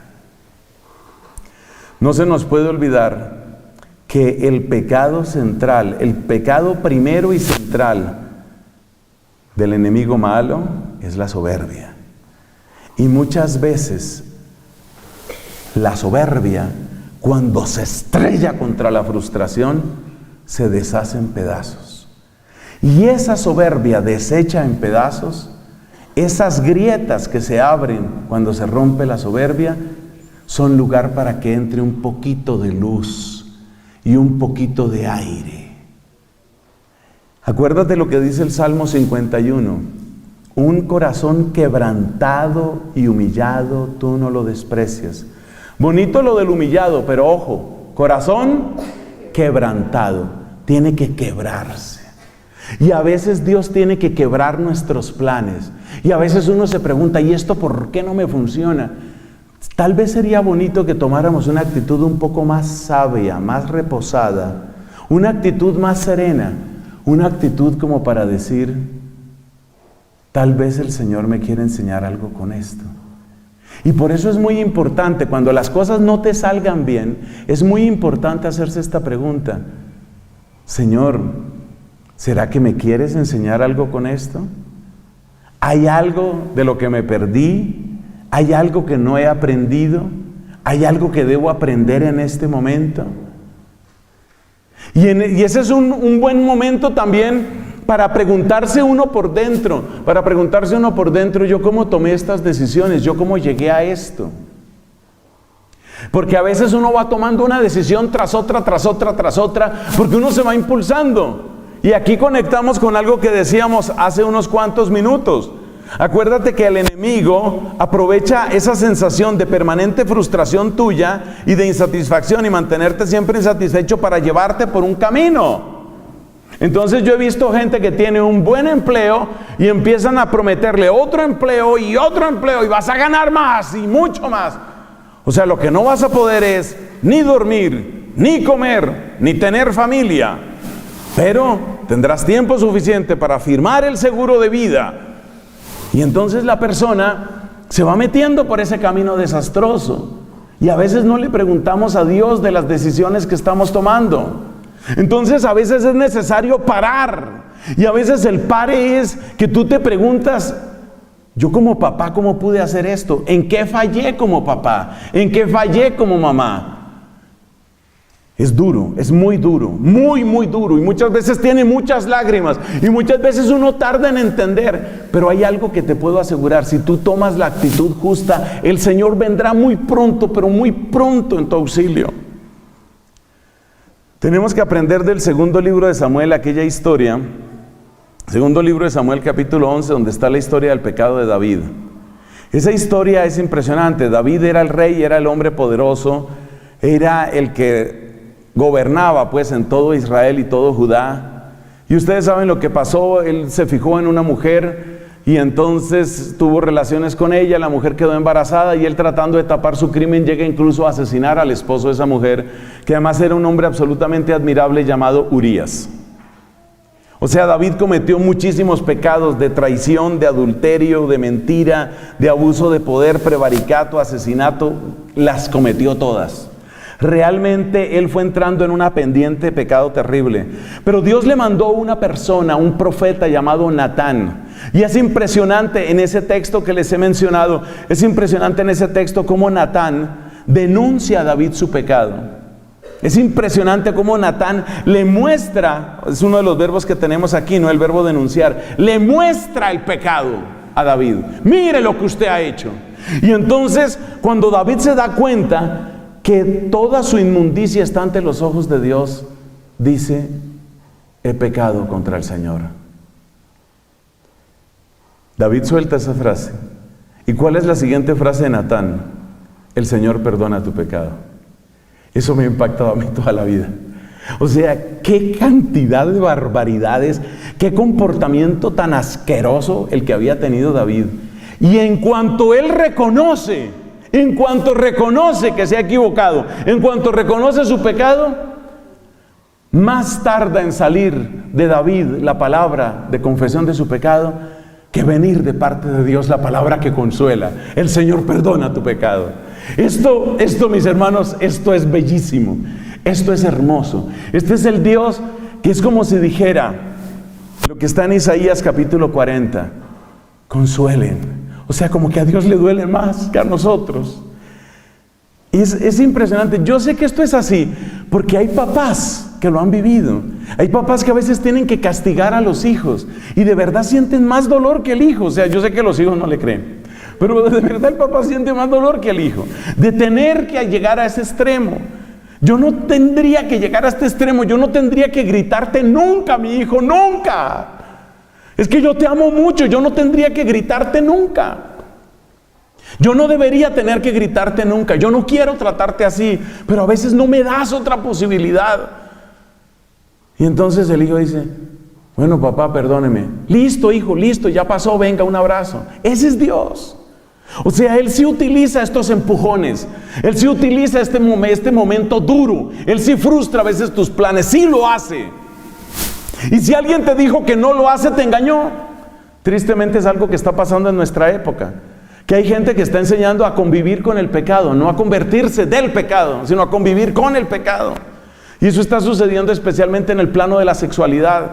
No se nos puede olvidar que el pecado central, el pecado primero y central del enemigo malo es la soberbia. Y muchas veces la soberbia, cuando se estrella contra la frustración, se deshace en pedazos. Y esa soberbia deshecha en pedazos, esas grietas que se abren cuando se rompe la soberbia, son lugar para que entre un poquito de luz y un poquito de aire. Acuérdate lo que dice el Salmo 51. Un corazón quebrantado y humillado, tú no lo desprecias. Bonito lo del humillado, pero ojo, corazón quebrantado. Tiene que quebrarse. Y a veces Dios tiene que quebrar nuestros planes. Y a veces uno se pregunta, ¿y esto por qué no me funciona? Tal vez sería bonito que tomáramos una actitud un poco más sabia, más reposada, una actitud más serena, una actitud como para decir, tal vez el Señor me quiere enseñar algo con esto. Y por eso es muy importante, cuando las cosas no te salgan bien, es muy importante hacerse esta pregunta. Señor, ¿será que me quieres enseñar algo con esto? ¿Hay algo de lo que me perdí? ¿Hay algo que no he aprendido? ¿Hay algo que debo aprender en este momento? Y ese es un buen momento también para preguntarse uno por dentro. Yo cómo tomé estas decisiones, yo cómo llegué a esto. Porque a veces uno va tomando una decisión tras otra, porque uno se va impulsando. Y aquí conectamos con algo que decíamos hace unos cuantos minutos. Acuérdate que el enemigo aprovecha esa sensación de permanente frustración tuya y de insatisfacción y mantenerte siempre insatisfecho para llevarte por un camino. Entonces yo he visto gente que tiene un buen empleo y empiezan a prometerle otro empleo y vas a ganar más y mucho más. O sea, lo que no vas a poder es ni dormir, ni comer, ni tener familia, pero tendrás tiempo suficiente para firmar el seguro de vida. Y entonces la persona se va metiendo por ese camino desastroso. Y a veces no le preguntamos a Dios de las decisiones que estamos tomando. Entonces a veces es necesario parar. Y a veces el pare es que tú te preguntas, yo como papá, ¿cómo pude hacer esto? ¿En qué fallé como papá? ¿En qué fallé como mamá? Es duro, es muy duro, muy duro, y muchas veces tiene muchas lágrimas, y muchas veces uno tarda en entender, pero hay algo que te puedo asegurar: si tú tomas la actitud justa, el Señor vendrá muy pronto, pero muy pronto en tu auxilio. Tenemos que aprender del segundo libro de Samuel, aquella historia, segundo libro de Samuel capítulo 11, donde está la historia del pecado de David. Esa historia es impresionante. David era el rey, era el hombre poderoso, era el que gobernaba pues en todo Israel y todo Judá. Y ustedes saben lo que pasó. Él se fijó en una mujer y entonces tuvo relaciones con ella. La mujer quedó embarazada y él, tratando de tapar su crimen, llega incluso a asesinar al esposo de esa mujer, que además era un hombre absolutamente admirable llamado Urías. O sea, David cometió muchísimos pecados de traición, de adulterio, de mentira, de abuso de poder, prevaricato, asesinato. Las cometió todas. Realmente él fue entrando en una pendiente de pecado terrible. Pero Dios le mandó una persona, un profeta llamado Natán. Y es impresionante en ese texto que les he mencionado, es impresionante en ese texto cómo Natán denuncia a David su pecado. Es impresionante cómo Natán le muestra, es uno de los verbos que tenemos aquí, no el verbo denunciar, le muestra el pecado a David. Mire lo que usted ha hecho. Y entonces, cuando David se da cuenta que toda su inmundicia está ante los ojos de Dios, dice: he pecado contra el Señor. David suelta esa frase. ¿Y cuál es la siguiente frase de Natán? El Señor perdona tu pecado. Eso me ha impactado a mí toda la vida. O sea, qué cantidad de barbaridades, qué comportamiento tan asqueroso el que había tenido David. Y en cuanto él reconoce que se ha equivocado, en cuanto reconoce su pecado, más tarda en salir de David la palabra de confesión de su pecado que venir de parte de Dios la palabra que consuela: el Señor perdona tu pecado. Esto, mis hermanos, esto es bellísimo, esto es hermoso. Este es el Dios que es como si dijera: lo que está en Isaías capítulo 40. Consuelen. O sea, como que a Dios le duele más que a nosotros. Es impresionante. Yo sé que esto es así porque hay papás que lo han vivido. Hay papás que a veces tienen que castigar a los hijos y de verdad sienten más dolor que el hijo. O sea, yo sé que los hijos no le creen, pero de verdad el papá siente más dolor que el hijo de tener que llegar a ese extremo. Yo no tendría que llegar a este extremo. Yo no tendría que gritarte nunca, mi hijo, nunca. Es que yo te amo mucho. Yo no tendría que gritarte nunca. Yo no debería tener que gritarte nunca. Yo no quiero tratarte así, pero a veces no me das otra posibilidad. Y entonces el hijo dice, bueno, papá, perdóneme. Listo, hijo, listo, ya pasó, venga, un abrazo. Ese es Dios. O sea, Él sí utiliza estos empujones. Él sí utiliza este momento duro. Él sí frustra a veces tus planes. Sí lo hace. Y si alguien te dijo que no lo hace, te engañó. Tristemente es algo que está pasando en nuestra época. Que hay gente que está enseñando a convivir con el pecado, no a convertirse del pecado, sino a convivir con el pecado. Y eso está sucediendo especialmente en el plano de la sexualidad.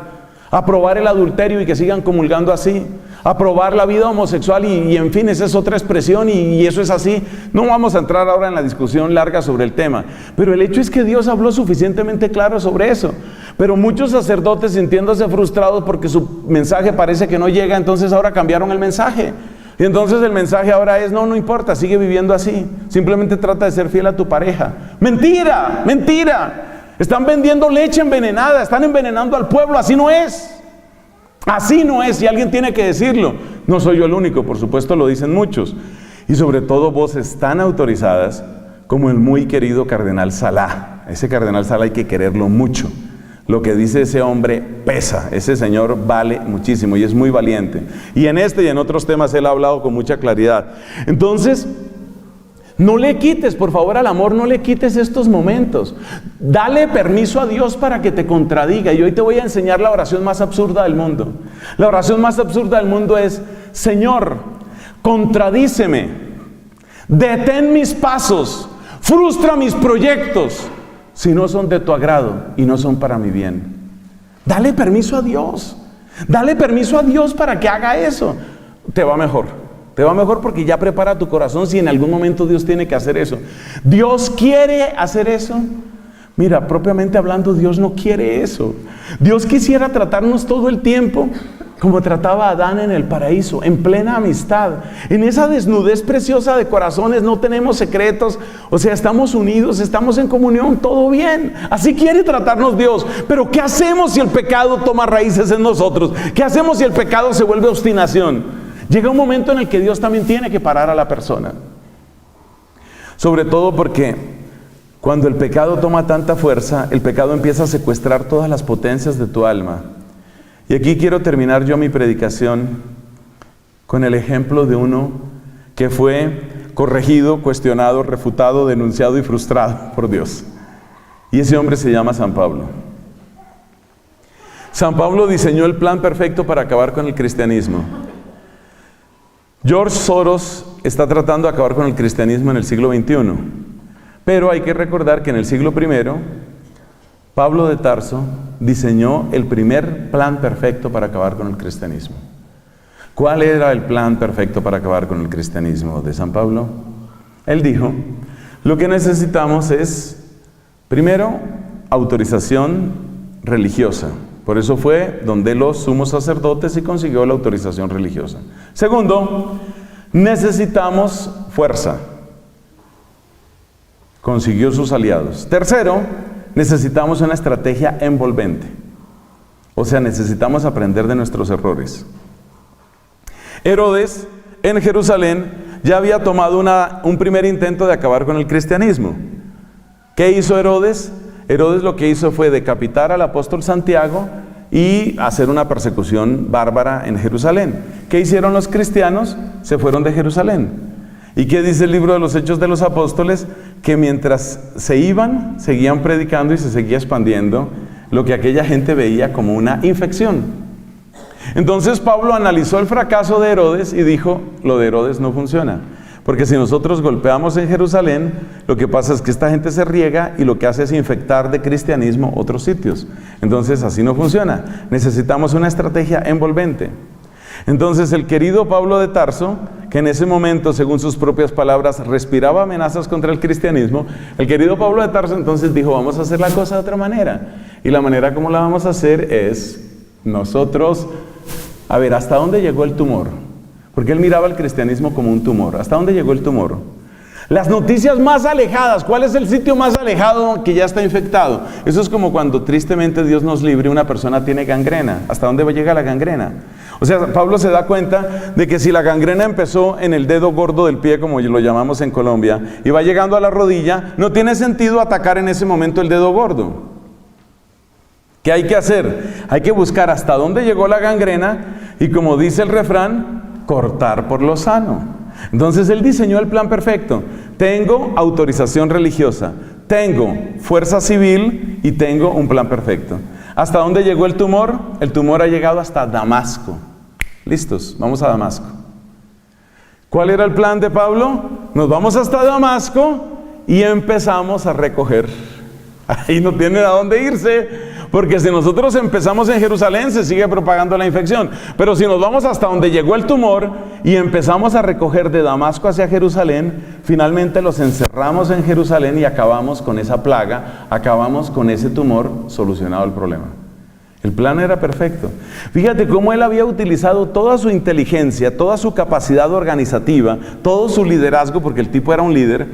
Aprobar el adulterio y que sigan comulgando así. Aprobar la vida homosexual y en fin, esa es otra expresión y eso es así. No vamos a entrar ahora en la discusión larga sobre el tema. Pero el hecho es que Dios habló suficientemente claro sobre eso. Pero muchos sacerdotes sintiéndose frustrados porque su mensaje parece que no llega, entonces ahora cambiaron el mensaje. Y entonces el mensaje ahora es, no importa, sigue viviendo así. Simplemente trata de ser fiel a tu pareja. ¡Mentira! ¡Mentira! Están vendiendo leche envenenada, están envenenando al pueblo, así no es. Así no es, y alguien tiene que decirlo. No soy yo el único, por supuesto lo dicen muchos. Y sobre todo voces tan autorizadas como el muy querido cardenal Salah. Ese cardenal Salah hay que quererlo mucho. Lo que dice ese hombre pesa, ese señor vale muchísimo y es muy valiente. Y en este y en otros temas él ha hablado con mucha claridad. Entonces, no le quites, por favor, al amor, no le quites estos momentos. Dale permiso a Dios para que te contradiga. Y hoy te voy a enseñar la oración más absurda del mundo. La oración más absurda del mundo es, Señor, contradíceme, detén mis pasos, frustra mis proyectos, si no son de tu agrado y no son para mi bien. Dale permiso a Dios. Dale permiso a Dios para que haga eso. Te va mejor. Te va mejor porque ya prepara tu corazón si en algún momento Dios tiene que hacer eso. ¿Dios quiere hacer eso? Mira, propiamente hablando, Dios no quiere eso. Dios quisiera tratarnos todo el tiempo como trataba a Adán en el paraíso, en plena amistad. En esa desnudez preciosa de corazones no tenemos secretos, o sea, estamos unidos, estamos en comunión, todo bien. Así quiere tratarnos Dios. Pero ¿qué hacemos si el pecado toma raíces en nosotros? ¿Qué hacemos si el pecado se vuelve obstinación? Llega un momento en el que Dios también tiene que parar a la persona. Sobre todo porque cuando el pecado toma tanta fuerza, el pecado empieza a secuestrar todas las potencias de tu alma. Y aquí quiero terminar yo mi predicación con el ejemplo de uno que fue corregido, cuestionado, refutado, denunciado y frustrado por Dios. Y ese hombre se llama San Pablo. San Pablo diseñó el plan perfecto para acabar con el cristianismo. George Soros está tratando de acabar con el cristianismo en el siglo XXI. Pero hay que recordar que en el siglo I, Pablo de Tarso diseñó el primer plan perfecto para acabar con el cristianismo. ¿Cuál era el plan perfecto para acabar con el cristianismo de San Pablo? Él dijo, lo que necesitamos es, primero, autorización religiosa. Por eso fue donde los sumos sacerdotes y consiguió la autorización religiosa. Segundo, necesitamos fuerza. Consiguió sus aliados. Tercero, necesitamos una estrategia envolvente. O sea, necesitamos aprender de nuestros errores. Herodes, en Jerusalén, ya había tomado un primer intento de acabar con el cristianismo. ¿Qué hizo Herodes? Herodes lo que hizo fue decapitar al apóstol Santiago y hacer una persecución bárbara en Jerusalén. ¿Qué hicieron los cristianos? Se fueron de Jerusalén. ¿Y qué dice el libro de los Hechos de los Apóstoles? Que mientras se iban, seguían predicando y se seguía expandiendo lo que aquella gente veía como una infección. Entonces Pablo analizó el fracaso de Herodes y dijo, lo de Herodes no funciona. Porque si nosotros golpeamos en Jerusalén, lo que pasa es que esta gente se riega y lo que hace es infectar de cristianismo otros sitios. Entonces así no funciona. Necesitamos una estrategia envolvente. Entonces el querido Pablo de Tarso, que en ese momento, según sus propias palabras, respiraba amenazas contra el cristianismo, el querido Pablo de Tarso entonces dijo, vamos a hacer la cosa de otra manera. Y la manera como la vamos a hacer es nosotros, a ver, ¿hasta dónde llegó el tumor? Porque él miraba el cristianismo como un tumor. ¿Hasta dónde llegó el tumor? Las noticias más alejadas. ¿Cuál es el sitio más alejado que ya está infectado? Eso es como cuando tristemente, Dios nos libre, una persona tiene gangrena. ¿Hasta dónde llega la gangrena? O sea, Pablo se da cuenta de que si la gangrena empezó en el dedo gordo del pie, como lo llamamos en Colombia, y va llegando a la rodilla, no tiene sentido atacar en ese momento el dedo gordo. ¿Qué hay que hacer? Hay que buscar hasta dónde llegó la gangrena y, como dice el refrán, cortar por lo sano. Entonces él diseñó el plan perfecto. Tengo autorización religiosa, tengo fuerza civil y tengo un plan perfecto. ¿Hasta dónde llegó el tumor? El tumor ha llegado hasta Damasco. Listos, vamos a Damasco. ¿Cuál era el plan de Pablo? Nos vamos hasta Damasco y empezamos a recoger. Ahí no tiene a dónde irse. Porque si nosotros empezamos en Jerusalén, se sigue propagando la infección. Pero si nos vamos hasta donde llegó el tumor y empezamos a recoger de Damasco hacia Jerusalén, finalmente los encerramos en Jerusalén y acabamos con esa plaga, acabamos con ese tumor, solucionado el problema. El plan era perfecto. Fíjate cómo él había utilizado toda su inteligencia, toda su capacidad organizativa, todo su liderazgo, porque el tipo era un líder.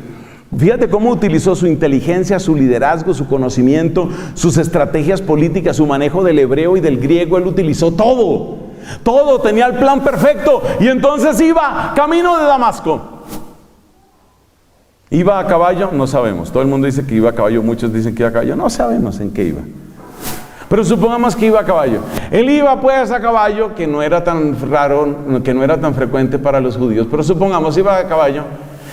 Fíjate cómo utilizó su inteligencia, su liderazgo, su conocimiento, sus estrategias políticas, su manejo del hebreo y del griego. Él utilizó todo. Todo, tenía el plan perfecto. Y entonces iba camino de Damasco. ¿Iba a caballo? No sabemos. Todo el mundo dice que iba a caballo. Muchos dicen que iba a caballo. No sabemos en qué iba. Pero supongamos que iba a caballo. Él iba pues a caballo, que no era tan raro, que no era tan frecuente para los judíos. Pero supongamos iba a caballo.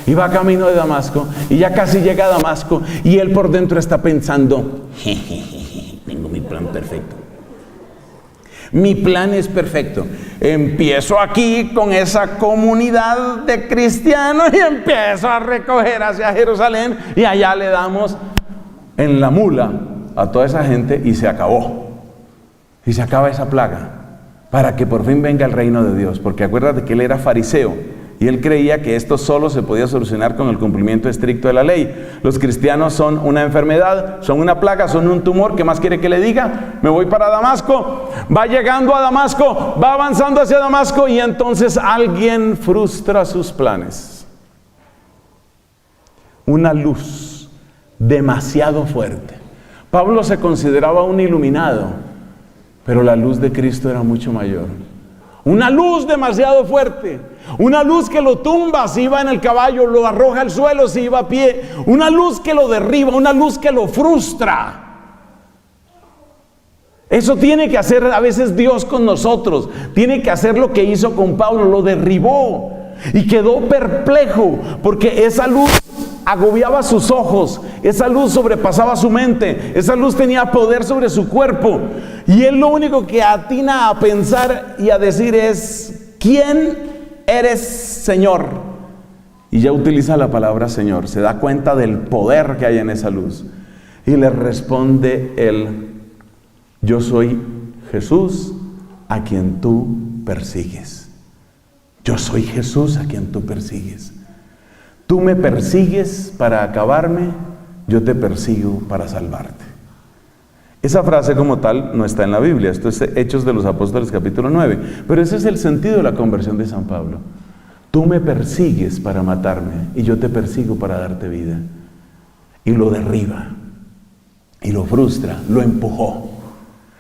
Iba camino de Damasco y ya casi llega a Damasco y él por dentro está pensando, tengo mi plan perfecto. Mi plan es perfecto. Empiezo aquí con esa comunidad de cristianos y empiezo a recoger hacia Jerusalén y allá le damos en la mula a toda esa gente y se acabó. Y se acaba esa plaga para que por fin venga el reino de Dios. Porque acuérdate que él era fariseo. Y él creía que esto solo se podía solucionar con el cumplimiento estricto de la ley. Los cristianos son una enfermedad, son una plaga, son un tumor. ¿Qué más quiere que le diga? Me voy para Damasco. Va llegando a Damasco, va avanzando hacia Damasco y entonces alguien frustra sus planes. Una luz demasiado fuerte. Pablo se consideraba un iluminado, pero la luz de Cristo era mucho mayor. Una luz demasiado fuerte, una luz que lo tumba si iba en el caballo, lo arroja al suelo si iba a pie, una luz que lo derriba, una luz que lo frustra. Eso tiene que hacer a veces Dios con nosotros, tiene que hacer lo que hizo con Pablo, lo derribó y quedó perplejo porque esa luz agobiaba sus ojos, esa luz sobrepasaba su mente, esa luz tenía poder sobre su cuerpo y él lo único que atina a pensar y a decir es, ¿quién eres, Señor? Y ya utiliza la palabra Señor, se da cuenta del poder que hay en esa luz y le responde él, yo soy Jesús a quien tú persigues. Yo soy Jesús a quien tú persigues. Tú me persigues para acabarme, yo te persigo para salvarte. Esa frase como tal no está en la Biblia, esto es Hechos de los Apóstoles capítulo 9, pero ese es el sentido de la conversión de San Pablo. Tú me persigues para matarme y yo te persigo para darte vida. Y lo derriba, y lo frustra, lo empujó.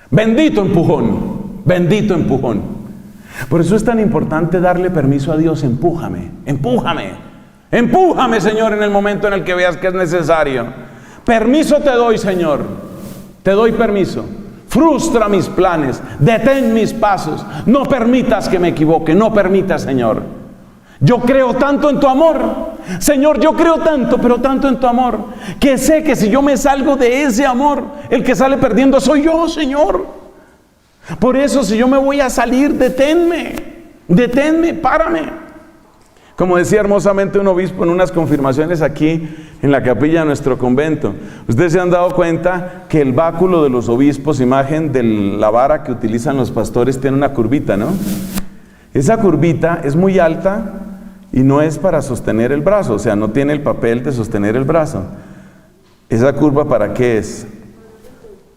Bendito empujón, bendito empujón. Por eso es tan importante darle permiso a Dios, empújame, empújame. Empújame, Señor, en el momento en el que veas que es necesario. Permiso te doy, Señor. Te doy permiso. Frustra mis planes. Detén mis pasos. No permitas que me equivoque. No permitas, Señor. Yo creo tanto en tu amor. Señor, yo creo tanto, pero tanto en tu amor, que sé que si yo me salgo de ese amor, el que sale perdiendo soy yo, Señor. Por eso, si yo me voy a salir, deténme. Deténme, párame. Como decía hermosamente un obispo en unas confirmaciones aquí en la capilla de nuestro convento, ustedes se han dado cuenta que el báculo de los obispos, imagen de la vara que utilizan los pastores, tiene una curvita, ¿no? Esa curvita es muy alta y no es para sostener el brazo, o sea, no tiene el papel de sostener el brazo. ¿Esa curva para qué es?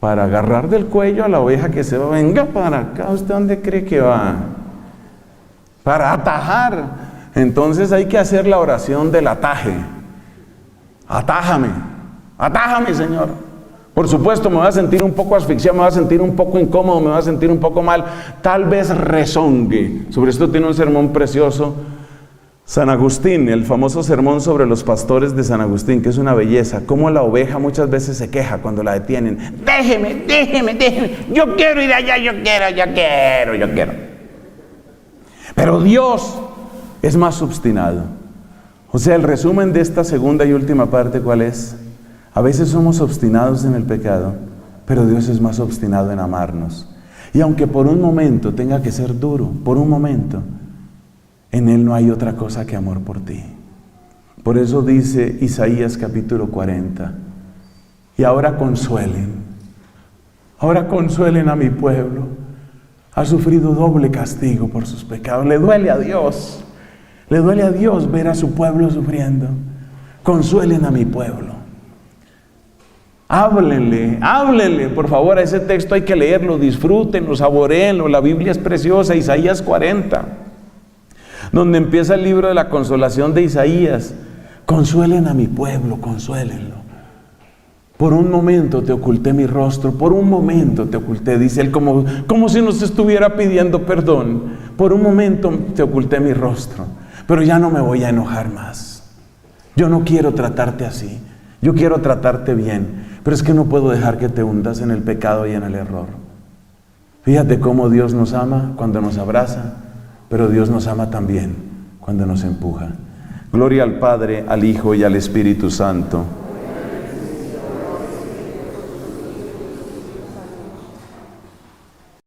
Para agarrar del cuello a la oveja que se va. Venga para acá, ¿usted dónde cree que va? Para atajar. Entonces hay que hacer la oración del ataje. Atájame, atájame, Señor. Por supuesto me voy a sentir un poco asfixiado, me voy a sentir un poco incómodo, me voy a sentir un poco mal. Tal vez rezongue. Sobre esto tiene un sermón precioso San Agustín, el famoso sermón sobre los pastores de San Agustín, que es una belleza. Cómo la oveja muchas veces se queja cuando la detienen. Déjeme, déjeme, déjeme. Yo quiero ir allá, yo quiero. Pero Dios es más obstinado. O sea, el resumen de esta segunda y última parte, ¿cuál es? A veces somos obstinados en el pecado, pero Dios es más obstinado en amarnos. Y aunque por un momento tenga que ser duro, por un momento, en Él no hay otra cosa que amor por ti. Por eso dice Isaías capítulo 40, y ahora consuelen a mi pueblo. Ha sufrido doble castigo por sus pecados. Le duele a Dios ver a su pueblo sufriendo. Consuelen a mi pueblo. Háblenle, por favor, a ese texto hay que leerlo, disfrútenlo, saboréenlo. La Biblia es preciosa, Isaías 40, donde empieza el libro de la consolación de Isaías. Consuelen a mi pueblo, consuélenlo. Por un momento te oculté mi rostro, por un momento te oculté, dice él, como si nos estuviera pidiendo perdón. Por un momento te oculté mi rostro, pero ya no me voy a enojar más. Yo no quiero tratarte así, yo quiero tratarte bien, pero es que no puedo dejar que te hundas en el pecado y en el error. Fíjate cómo Dios nos ama cuando nos abraza, pero Dios nos ama también cuando nos empuja. Gloria al Padre, al Hijo y al Espíritu Santo.